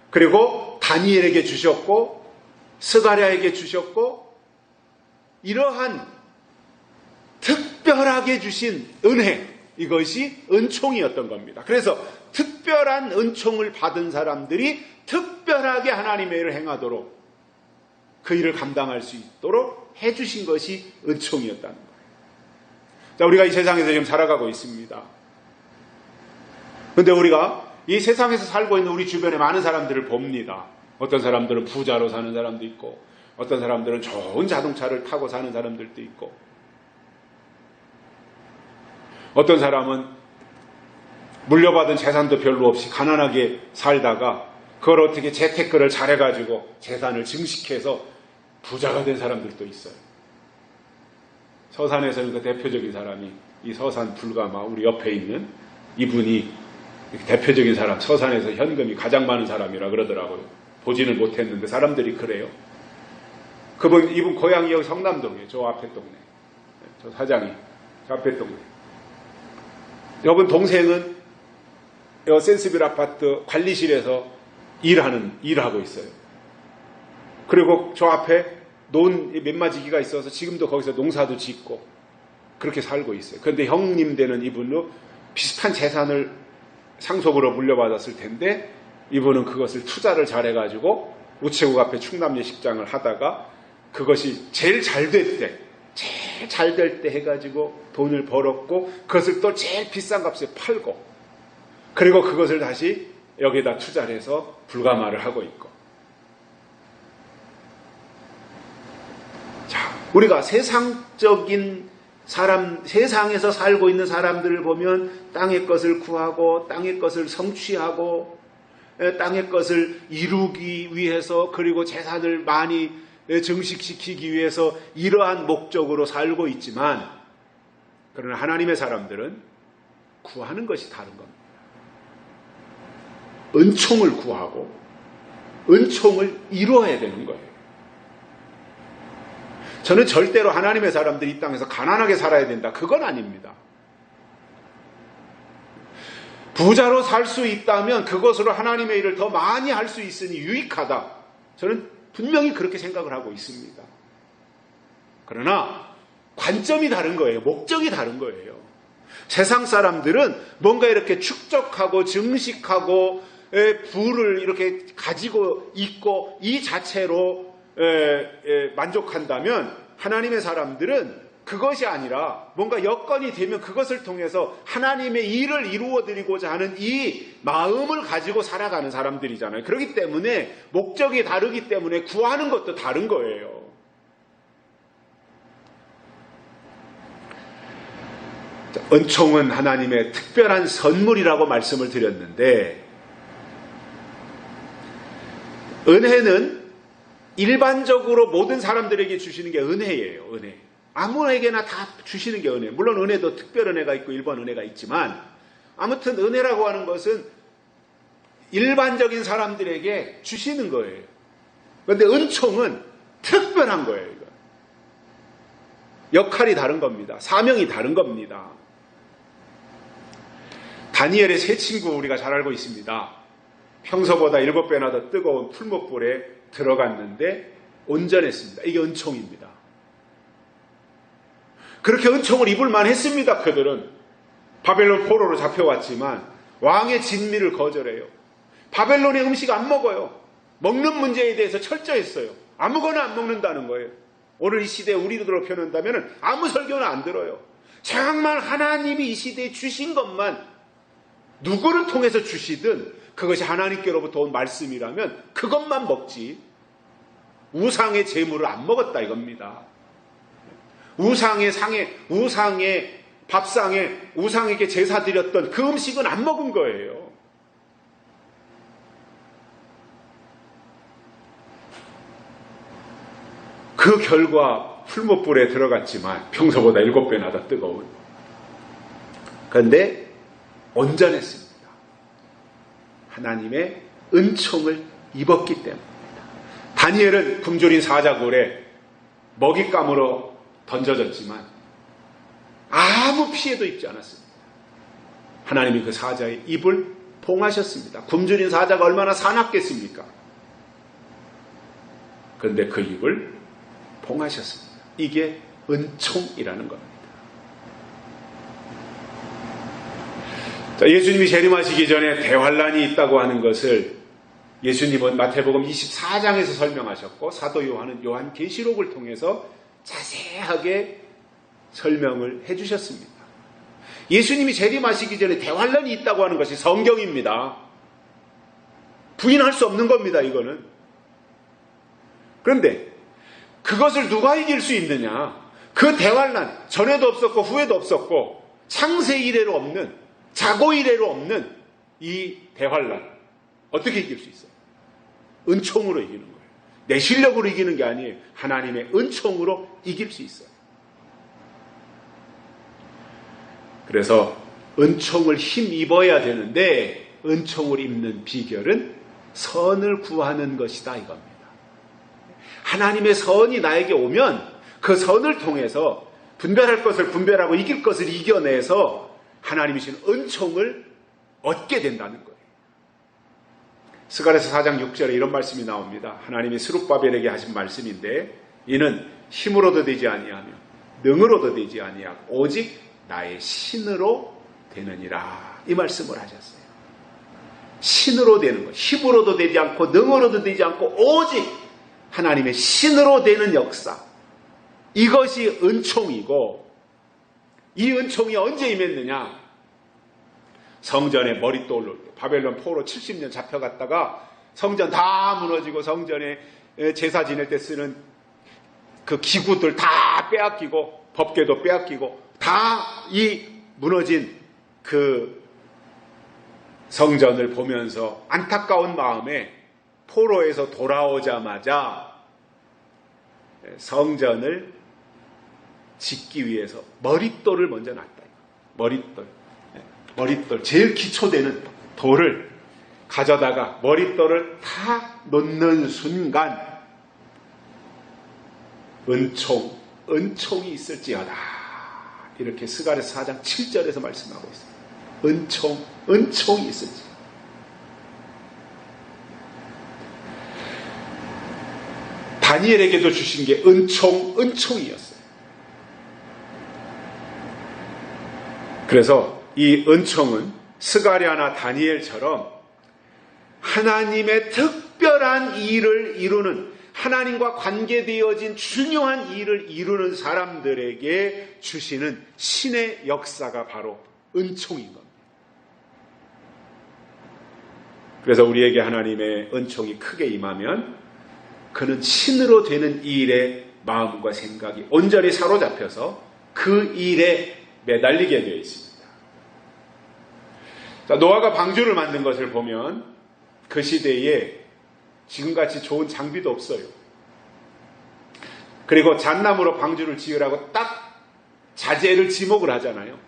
그리고 다니엘에게 주셨고, 스가랴에게 주셨고, 이러한 특별하게 주신 은혜, 이것이 은총이었던 겁니다. 그래서 특별한 은총을 받은 사람들이 특별하게 하나님의 일을 행하도록 그 일을 감당할 수 있도록 해주신 것이 은총이었다는 거예요. 자, 우리가 이 세상에서 지금 살아가고 있습니다. 그런데 우리가 이 세상에서 살고 있는 우리 주변에 많은 사람들을 봅니다. 어떤 사람들은 부자로 사는 사람도 있고, 어떤 사람들은 좋은 자동차를 타고 사는 사람들도 있고, 어떤 사람은 물려받은 재산도 별로 없이 가난하게 살다가 그걸 어떻게 재테크를 잘해가지고 재산을 증식해서 부자가 된 사람들도 있어요. 서산에서는 그 대표적인 사람이 이 서산 불가마 우리 옆에 있는 이분이 대표적인 사람, 서산에서 현금이 가장 많은 사람이라 그러더라고요. 보지는 못했는데 사람들이 그래요. 이분 고향이 여기 성남동이에요. 저 앞에 동네. 저 사장이 저 앞에 동네. 여분 동생은 센스빌 아파트 관리실에서 일하고 있어요. 그리고 저 앞에 논 몇마지기가 있어서 지금도 거기서 농사도 짓고 그렇게 살고 있어요. 그런데 형님 되는 이분도 비슷한 재산을 상속으로 물려받았을 텐데 이분은 그것을 투자를 잘해가지고 우체국 앞에 충남예식장을 하다가 그것이 제일 잘 될 때 해가지고 돈을 벌었고 그것을 또 제일 비싼 값에 팔고 그리고 그것을 다시 여기다 투자를 해서 불가마를 하고 있고. 자, 우리가 세상적인 세상에서 살고 있는 사람들을 보면 땅의 것을 구하고 땅의 것을 성취하고 땅의 것을 이루기 위해서 그리고 재산을 많이 증식시키기 위해서 이러한 목적으로 살고 있지만 그러나 하나님의 사람들은 구하는 것이 다른 겁니다. 은총을 구하고 은총을 이루어야 되는 거예요. 저는 절대로 하나님의 사람들이 이 땅에서 가난하게 살아야 된다. 그건 아닙니다. 부자로 살 수 있다면 그것으로 하나님의 일을 더 많이 할 수 있으니 유익하다. 저는 분명히 그렇게 생각을 하고 있습니다. 그러나 관점이 다른 거예요. 목적이 다른 거예요. 세상 사람들은 뭔가 이렇게 축적하고 증식하고 부를 이렇게 가지고 있고 이 자체로 만족한다면 하나님의 사람들은 그것이 아니라 뭔가 여건이 되면 그것을 통해서 하나님의 일을 이루어드리고자 하는 이 마음을 가지고 살아가는 사람들이잖아요. 그렇기 때문에 목적이 다르기 때문에 구하는 것도 다른 거예요. 은총은 하나님의 특별한 선물이라고 말씀을 드렸는데 은혜는 일반적으로 모든 사람들에게 주시는 게 은혜예요. 은혜. 아무에게나 다 주시는 게 은혜. 물론 은혜도 특별 은혜가 있고 일반 은혜가 있지만 아무튼 은혜라고 하는 것은 일반적인 사람들에게 주시는 거예요. 그런데 은총은 특별한 거예요. 이거. 역할이 다른 겁니다. 사명이 다른 겁니다. 다니엘의 세 친구 우리가 잘 알고 있습니다. 평소보다 7배나 더 뜨거운 풀목불에 들어갔는데 온전했습니다. 이게 은총입니다. 그렇게 은총을 입을만 했습니다. 그들은 바벨론 포로로 잡혀왔지만 왕의 진미를 거절해요. 바벨론의 음식 안 먹어요. 먹는 문제에 대해서 철저했어요. 아무거나 안 먹는다는 거예요. 오늘 이 시대에 우리들로 표현한다면 아무 설교는 안 들어요. 정말 하나님이 이 시대에 주신 것만 누구를 통해서 주시든 그것이 하나님께로부터 온 말씀이라면 그것만 먹지 우상의 제물을 안 먹었다 이겁니다. 우상의 상에, 우상의 밥상에 우상에게 제사 드렸던 그 음식은 안 먹은 거예요. 그 결과 풀목불에 들어갔지만 평소보다 7배나 더 뜨거운. 그런데 온전했습니다. 하나님의 은총을 입었기 때문입니다. 다니엘은 굶주린 사자굴에 먹잇감으로 던져졌지만 아무 피해도 입지 않았습니다. 하나님이 그 사자의 입을 봉하셨습니다. 굶주린 사자가 얼마나 사납겠습니까? 그런데 그 입을 봉하셨습니다. 이게 은총이라는 겁니다. 자, 예수님이 재림하시기 전에 대환란이 있다고 하는 것을 예수님은 마태복음 24장에서 설명하셨고 사도 요한은 요한계시록을 통해서 자세하게 설명을 해주셨습니다. 예수님이 재림하시기 전에 대환란이 있다고 하는 것이 성경입니다. 부인할 수 없는 겁니다, 이거는. 그런데 그것을 누가 이길 수 있느냐? 그 대환란, 전에도 없었고 후에도 없었고 창세 이래로 없는, 자고 이래로 없는 이 대환란, 어떻게 이길 수 있어요? 은총으로 이기는 거예요. 내 실력으로 이기는 게 아니에요. 하나님의 은총으로 이길 수 있어요. 그래서 은총을 힘입어야 되는데, 은총을 입는 비결은 선을 구하는 것이다, 이겁니다. 하나님의 선이 나에게 오면 그 선을 통해서 분별할 것을 분별하고 이길 것을 이겨내서 하나님이 주신 은총을 얻게 된다는 거예요. 스가랴서 4장 6절에 이런 말씀이 나옵니다. 하나님이 스룹바벨에게 하신 말씀인데, 이는 힘으로도 되지 아니하며 능으로도 되지 아니하고 오직 나의 신으로 되느니라, 이 말씀을 하셨어요. 신으로 되는 것, 힘으로도 되지 않고 능으로도 되지 않고 오직 하나님의 신으로 되는 역사, 이것이 은총이고, 이 은총이 언제 임했느냐? 성전의 머릿돌로 바벨론 포로 70년 잡혀갔다가 성전 다 무너지고 성전에 제사 지낼 때 쓰는 그 기구들 다 빼앗기고 법궤도 빼앗기고 다 이 무너진 그 성전을 보면서 안타까운 마음에 포로에서 돌아오자마자 성전을 짓기 위해서 머릿돌을 먼저 놨다. 머릿돌, 제일 기초되는 돌을 가져다가 머릿돌을 다 놓는 순간 은총이 있을지어다. 이렇게 스가랴서 4장 7절에서 말씀하고 있습니다. 은총이 있을지. 다니엘에게도 주신 게 은총이었어요. 그래서 이 은총은 스가랴나 다니엘처럼 하나님의 특별한 일을 이루는, 하나님과 관계되어진 중요한 일을 이루는 사람들에게 주시는 신의 역사가 바로 은총인 겁니다. 그래서 우리에게 하나님의 은총이 크게 임하면 그는 신으로 되는 일에 마음과 생각이 온전히 사로잡혀서 그 일에 매달리게 되어 있습니다. 자, 노아가 방주를 만든 것을 보면 그 시대에 지금같이 좋은 장비도 없어요. 그리고 잣나무로 방주를 지으라고 딱 자재를 지목을 하잖아요.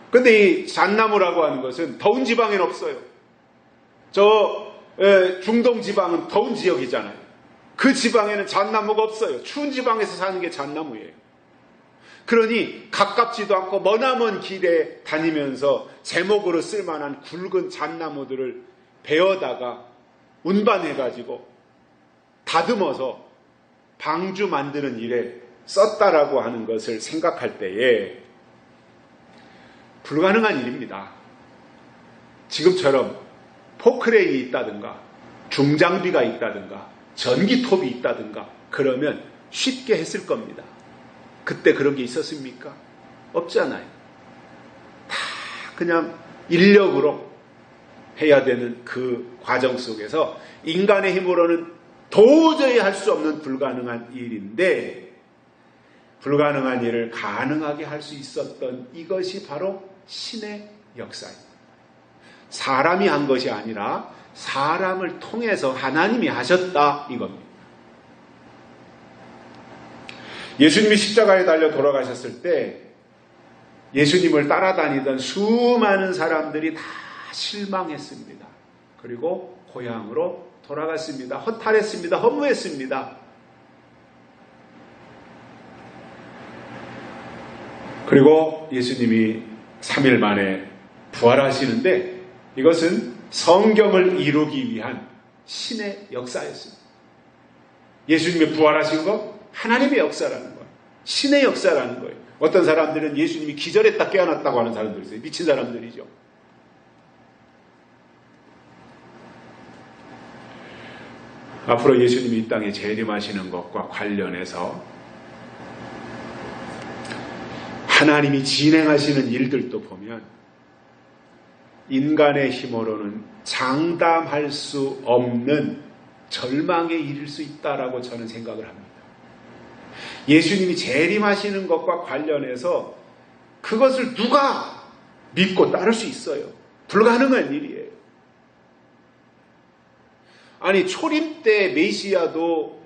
근데 이 잣나무라고 하는 것은 더운 지방에는 없어요. 중동 지방은 더운 지역이잖아요. 그 지방에는 잣나무가 없어요. 추운 지방에서 사는 게 잣나무예요. 그러니 가깝지도 않고 머나먼 길에 다니면서 제목으로 쓸만한 굵은 잣나무들을 베어다가 운반해가지고 다듬어서 방주 만드는 일에 썼다라고 하는 것을 생각할 때에 불가능한 일입니다. 지금처럼 포크레인이 있다든가 중장비가 있다든가 전기톱이 있다든가 그러면 쉽게 했을 겁니다. 그때 그런 게 있었습니까? 없잖아요. 다 그냥 인력으로 해야 되는 그 과정 속에서 인간의 힘으로는 도저히 할 수 없는 불가능한 일인데, 불가능한 일을 가능하게 할 수 있었던 이것이 바로 신의 역사입니다. 사람이 한 것이 아니라 사람을 통해서 하나님이 하셨다, 이겁니다. 예수님이 십자가에 달려 돌아가셨을 때 예수님을 따라다니던 수많은 사람들이 다 실망했습니다. 그리고 고향으로 돌아갔습니다. 허탈했습니다. 허무했습니다. 그리고 예수님이 3일 만에 부활하시는데 이것은 성경을 이루기 위한 신의 역사였습니다. 예수님이 부활하신 거 하나님의 역사라는 거예요. 신의 역사라는 거예요. 어떤 사람들은 예수님이 기절했다 깨어났다고 하는 사람들이 있어요. 미친 사람들이죠. 앞으로 예수님이 이 땅에 재림하시는 것과 관련해서 하나님이 진행하시는 일들도 보면 인간의 힘으로는 장담할 수 없는 절망에 이를 수 있다라고 저는 생각을 합니다. 예수님이 재림하시는 것과 관련해서 그것을 누가 믿고 따를 수 있어요? 불가능한 일이에요. 아니, 초림 때 메시아도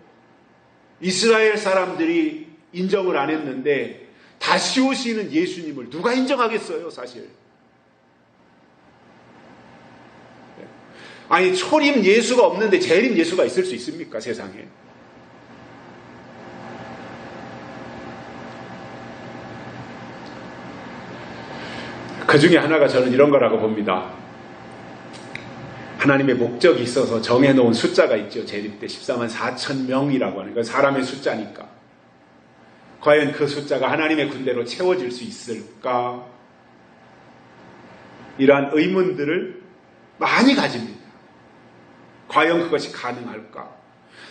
이스라엘 사람들이 인정을 안 했는데 다시 오시는 예수님을 누가 인정하겠어요, 사실? 아니, 초림 예수가 없는데 재림 예수가 있을 수 있습니까, 세상에? 그 중에 하나가 저는 이런 거라고 봅니다. 하나님의 목적이 있어서 정해놓은 숫자가 있죠. 재림 때 14만 4천 명이라고 하는 건 사람의 숫자니까. 과연 그 숫자가 하나님의 군대로 채워질 수 있을까? 이러한 의문들을 많이 가집니다. 과연 그것이 가능할까?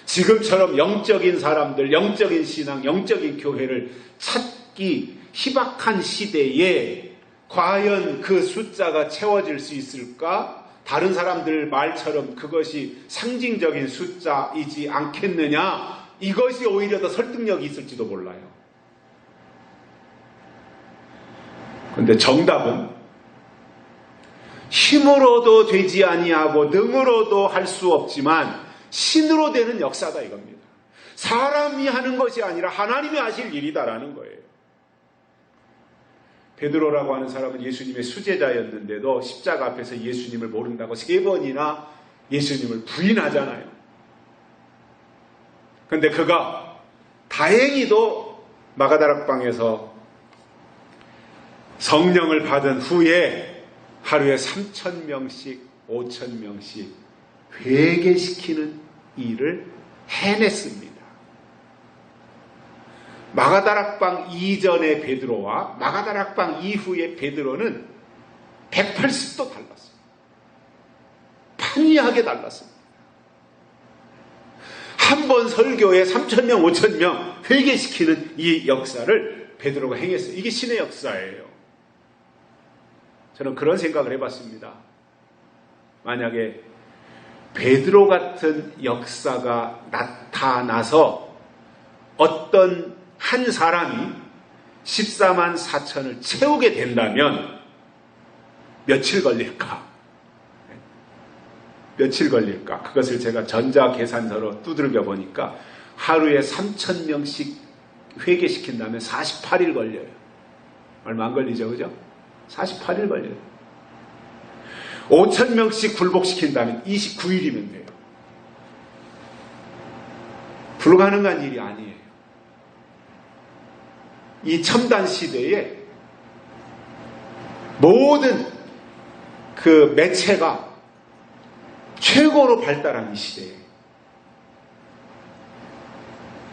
지금처럼 영적인 사람들, 영적인 신앙, 영적인 교회를 찾기 희박한 시대에 과연 그 숫자가 채워질 수 있을까? 다른 사람들 말처럼 그것이 상징적인 숫자이지 않겠느냐? 이것이 오히려 더 설득력이 있을지도 몰라요. 그런데 정답은 힘으로도 되지 아니하고 능으로도 할 수 없지만 신으로 되는 역사다 이겁니다. 사람이 하는 것이 아니라 하나님이 하실 일이다라는 거예요. 베드로라고 하는 사람은 예수님의 수제자였는데도 십자가 앞에서 예수님을 모른다고 3번이나 예수님을 부인하잖아요. 그런데 그가 다행히도 마가다락방에서 성령을 받은 후에 하루에 3,000명씩 5,000명씩 회개시키는 일을 해냈습니다. 마가다락방 이전의 베드로와 마가다락방 이후의 베드로는 180도 달랐어요. 판이하게 달랐습니다. 한 번 설교에 3,000명, 5,000명 회개시키는 이 역사를 베드로가 행했어요. 이게 신의 역사예요. 저는 그런 생각을 해봤습니다. 만약에 베드로 같은 역사가 나타나서 어떤 한 사람이 14만 4천을 채우게 된다면 며칠 걸릴까? 며칠 걸릴까? 그것을 제가 전자계산서로 두들겨 보니까 하루에 3,000명씩 회개시킨다면 48일 걸려요. 얼마 안 걸리죠, 그죠? 48일 걸려요. 5,000명씩 굴복시킨다면 29일이면 돼요. 불가능한 일이 아니에요. 이 첨단 시대에 모든 그 매체가 최고로 발달한 이 시대에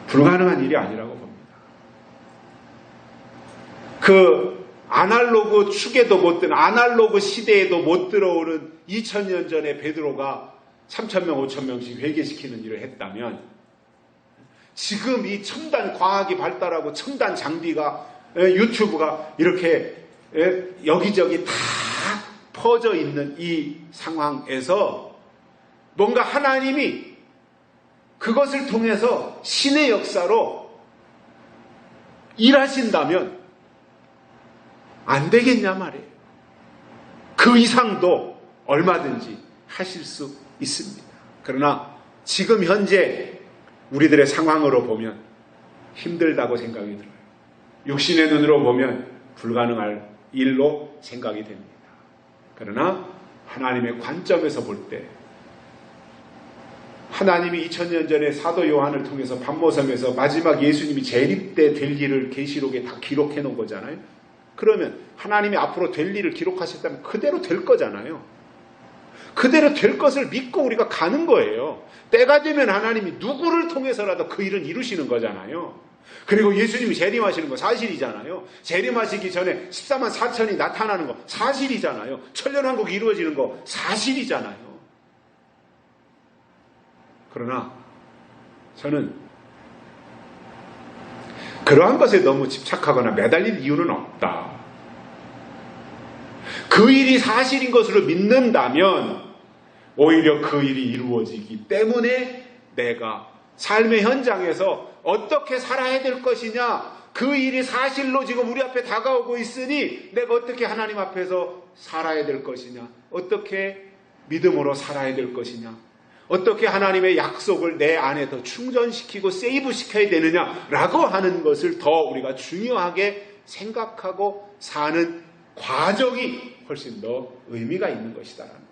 불가능한 일이 아니라고 봅니다. 그 아날로그 축에도 못 드는 아날로그 시대에도 못 들어오는 2000년 전에 베드로가 3,000명, 5,000명씩 회개시키는 일을 했다면 지금 이 첨단 과학이 발달하고 첨단 장비가 유튜브가 이렇게 여기저기 다 퍼져 있는 이 상황에서 뭔가 하나님이 그것을 통해서 신의 역사로 일하신다면 안 되겠냐 말이에요. 그 이상도 얼마든지 하실 수 있습니다. 그러나 지금 현재 우리들의 상황으로 보면 힘들다고 생각이 들어요. 육신의 눈으로 보면 불가능할 일로 생각이 됩니다. 그러나 하나님의 관점에서 볼 때 하나님이 2000년 전에 사도 요한을 통해서 반모섬에서 마지막 예수님이 재림 때 될 일을 계시록에 다 기록해 놓은 거잖아요. 그러면 하나님이 앞으로 될 일을 기록하셨다면 그대로 될 거잖아요. 그대로 될 것을 믿고 우리가 가는 거예요. 때가 되면 하나님이 누구를 통해서라도 그 일은 이루시는 거잖아요. 그리고 예수님이 재림하시는 거 사실이잖아요. 재림하시기 전에 14만 4천이 나타나는 거 사실이잖아요. 천년왕국이 이루어지는 거 사실이잖아요. 그러나 저는 그러한 것에 너무 집착하거나 매달릴 이유는 없다. 그 일이 사실인 것으로 믿는다면 오히려 그 일이 이루어지기 때문에 내가 삶의 현장에서 어떻게 살아야 될 것이냐, 그 일이 사실로 지금 우리 앞에 다가오고 있으니 내가 어떻게 하나님 앞에서 살아야 될 것이냐, 어떻게 믿음으로 살아야 될 것이냐, 어떻게 하나님의 약속을 내 안에 더 충전시키고 세이브시켜야 되느냐라고 하는 것을 더 우리가 중요하게 생각하고 사는 과정이 훨씬 더 의미가 있는 것이다라는 거죠.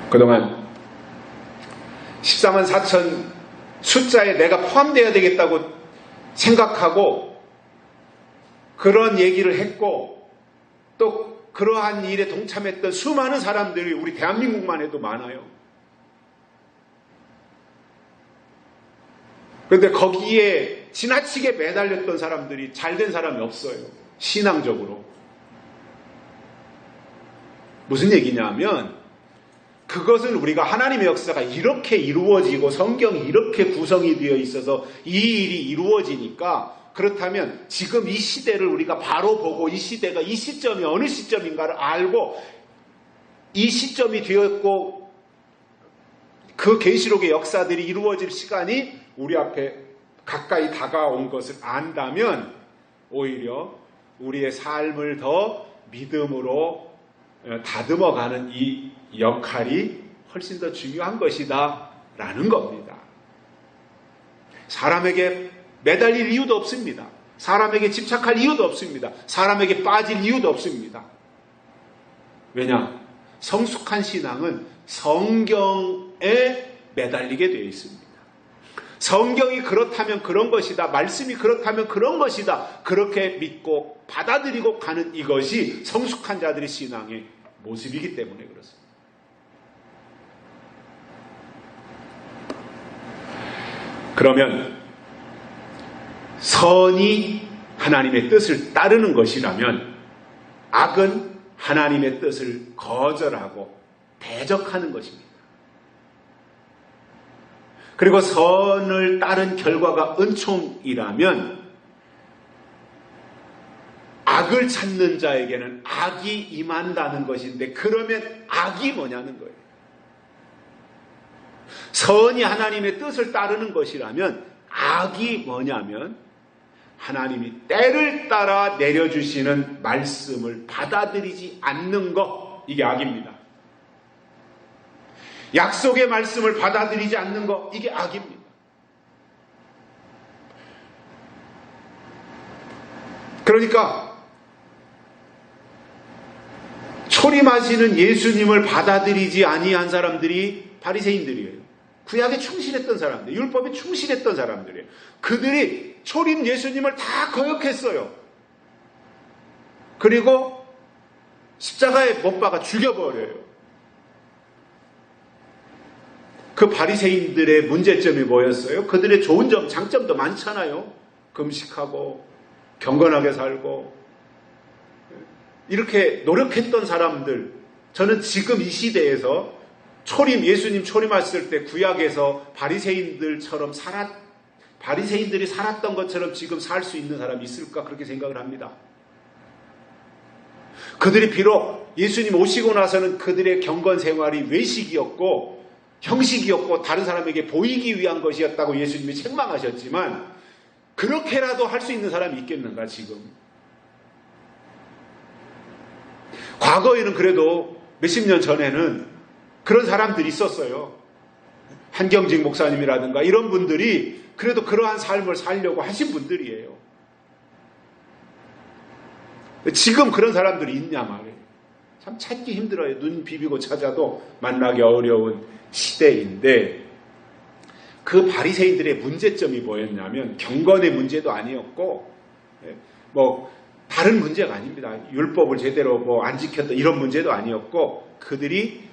그동안 14만 4천 숫자에 내가 포함되어야 되겠다고 생각하고 그런 얘기를 했고 또 그러한 일에 동참했던 수많은 사람들이 우리 대한민국만 해도 많아요. 그런데 거기에 지나치게 매달렸던 사람들이 잘된 사람이 없어요. 신앙적으로. 무슨 얘기냐면 그것은 우리가 하나님의 역사가 이렇게 이루어지고 성경이 이렇게 구성이 되어 있어서 이 일이 이루어지니까, 그렇다면 지금 이 시대를 우리가 바로 보고 이 시대가 이 시점이 어느 시점인가를 알고 이 시점이 되었고 그 계시록의 역사들이 이루어질 시간이 우리 앞에 가까이 다가온 것을 안다면 오히려 우리의 삶을 더 믿음으로 다듬어가는 이 역할이 훨씬 더 중요한 것이다 라는 겁니다. 사람에게 매달릴 이유도 없습니다. 사람에게 집착할 이유도 없습니다. 사람에게 빠질 이유도 없습니다. 왜냐? 성숙한 신앙은 성경에 매달리게 되어 있습니다. 성경이 그렇다면 그런 것이다. 말씀이 그렇다면 그런 것이다. 그렇게 믿고 받아들이고 가는 이것이 성숙한 자들의 신앙의 모습이기 때문에 그렇습니다. 그러면 선이 하나님의 뜻을 따르는 것이라면 악은 하나님의 뜻을 거절하고 대적하는 것입니다. 그리고 선을 따른 결과가 은총이라면 악을 찾는 자에게는 악이 임한다는 것인데, 그러면 악이 뭐냐는 거예요. 선이 하나님의 뜻을 따르는 것이라면 악이 뭐냐면 하나님이 때를 따라 내려주시는 말씀을 받아들이지 않는 것, 이게 악입니다. 약속의 말씀을 받아들이지 않는 것, 이게 악입니다. 그러니까 초림하시는 예수님을 받아들이지 아니한 사람들이 바리새인들이에요. 구약에 충실했던 사람들, 율법에 충실했던 사람들이에요. 그들이 초림 예수님을 다 거역했어요. 그리고 십자가에 못 박아 죽여버려요. 그 바리새인들의 문제점이 뭐였어요? 그들의 좋은 점, 장점도 많잖아요. 금식하고 경건하게 살고 이렇게 노력했던 사람들. 저는 지금 이 시대에서 예수님 초림했을 때 구약에서 바리새인들이 살았던 것처럼 지금 살 수 있는 사람이 있을까, 그렇게 생각을 합니다. 그들이 비록 예수님 오시고 나서는 그들의 경건 생활이 외식이었고 형식이었고 다른 사람에게 보이기 위한 것이었다고 예수님이 책망하셨지만, 그렇게라도 할 수 있는 사람이 있겠는가 지금? 과거에는 그래도 몇십 년 전에는 그런 사람들이 있었어요. 한경직 목사님이라든가 이런 분들이 그래도 그러한 삶을 살려고 하신 분들이에요. 지금 그런 사람들이 있냐 말이에요. 참 찾기 힘들어요. 눈 비비고 찾아도 만나기 어려운 시대인데, 그 바리새인들의 문제점이 뭐였냐면 경건의 문제도 아니었고 다른 문제가 아닙니다. 율법을 제대로 안 지켰다 이런 문제도 아니었고, 그들이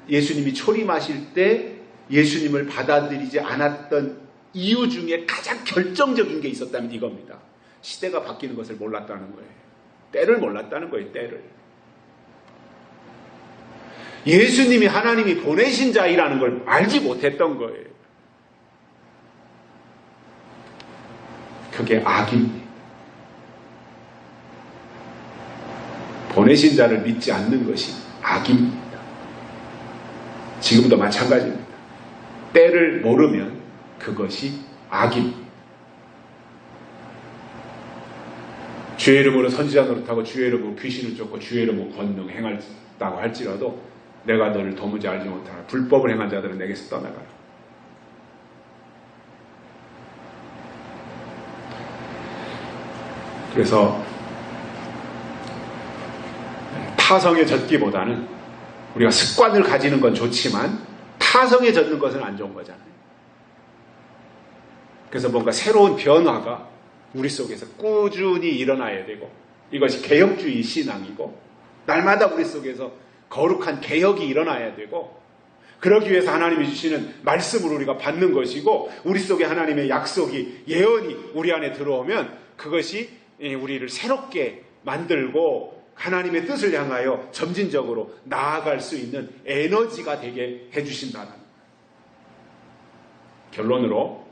예수님이 초림하실 때 예수님을 받아들이지 않았던 이유 중에 가장 결정적인 게 있었다면 이겁니다. 시대가 바뀌는 것을 몰랐다는 거예요. 때를 몰랐다는 거예요. 때를. 예수님이 하나님이 보내신 자이라는 걸 알지 못했던 거예요. 그게 악입니다. 보내신 자를 믿지 않는 것이 악입니다. 지금도 마찬가지입니다. 때를 모르면 그것이 악입니다. 주의 이름으로 선지자 노릇하고 주의 이름으로 귀신을 쫓고 주의 이름으로 권능 행한다고 할지라도 내가 너를 도무지 알지 못하나 불법을 행한 자들은 내게서 떠나가라. 그래서 타성에 젖기보다는 우리가 습관을 가지는 건 좋지만 타성에 젖는 것은 안 좋은 거잖아요. 그래서 뭔가 새로운 변화가 우리 속에서 꾸준히 일어나야 되고, 이것이 개혁주의 신앙이고 날마다 우리 속에서 거룩한 개혁이 일어나야 되고, 그러기 위해서 하나님이 주시는 말씀을 우리가 받는 것이고, 우리 속에 하나님의 약속이, 예언이 우리 안에 들어오면 그것이 우리를 새롭게 만들고 하나님의 뜻을 향하여 점진적으로 나아갈 수 있는 에너지가 되게 해주신다는. 결론으로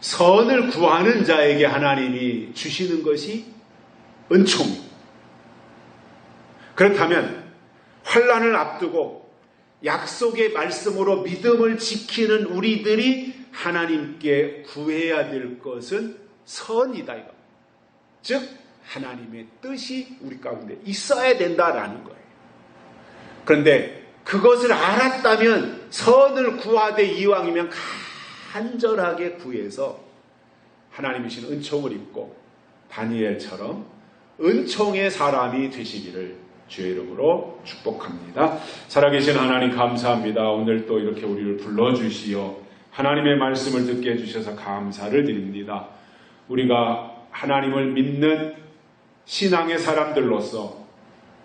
선을 구하는 자에게 하나님이 주시는 것이 은총입니다. 그렇다면 환난을 앞두고 약속의 말씀으로 믿음을 지키는 우리들이 하나님께 구해야 될 것은 선이다, 이거. 즉 하나님의 뜻이 우리 가운데 있어야 된다라는 거예요. 그런데 그것을 알았다면 선을 구하되 이왕이면 간절하게 구해서 하나님이 주신 은총을 입고 다니엘처럼 은총의 사람이 되시기를 주의 이름으로 축복합니다. 살아계신 하나님 감사합니다. 오늘 또 이렇게 우리를 불러주시어 하나님의 말씀을 듣게 해주셔서 감사를 드립니다. 우리가 하나님을 믿는 신앙의 사람들로서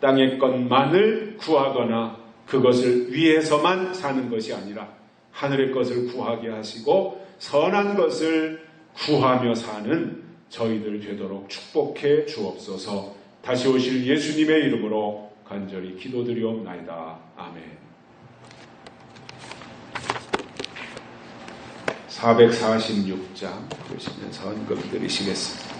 땅의 것만을 구하거나 그것을 위해서만 사는 것이 아니라 하늘의 것을 구하게 하시고 선한 것을 구하며 사는 저희들 되도록 축복해 주옵소서. 다시 오실 예수님의 이름으로 간절히 기도드리옵나이다. 아멘. 446장 보시면서 헌금 드리시겠습니다.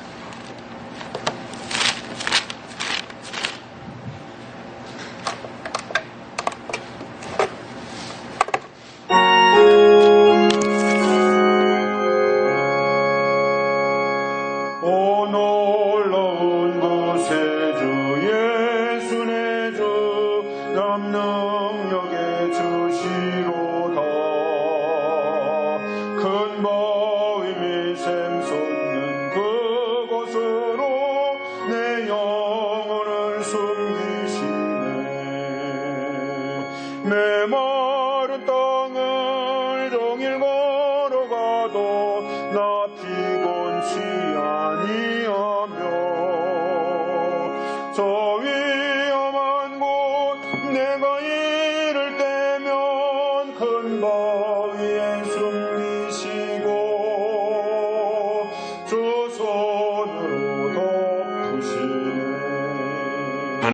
메마른 땅을 종일 걸어가도 나 피곤치 아니하며 저 위험한 곳 내가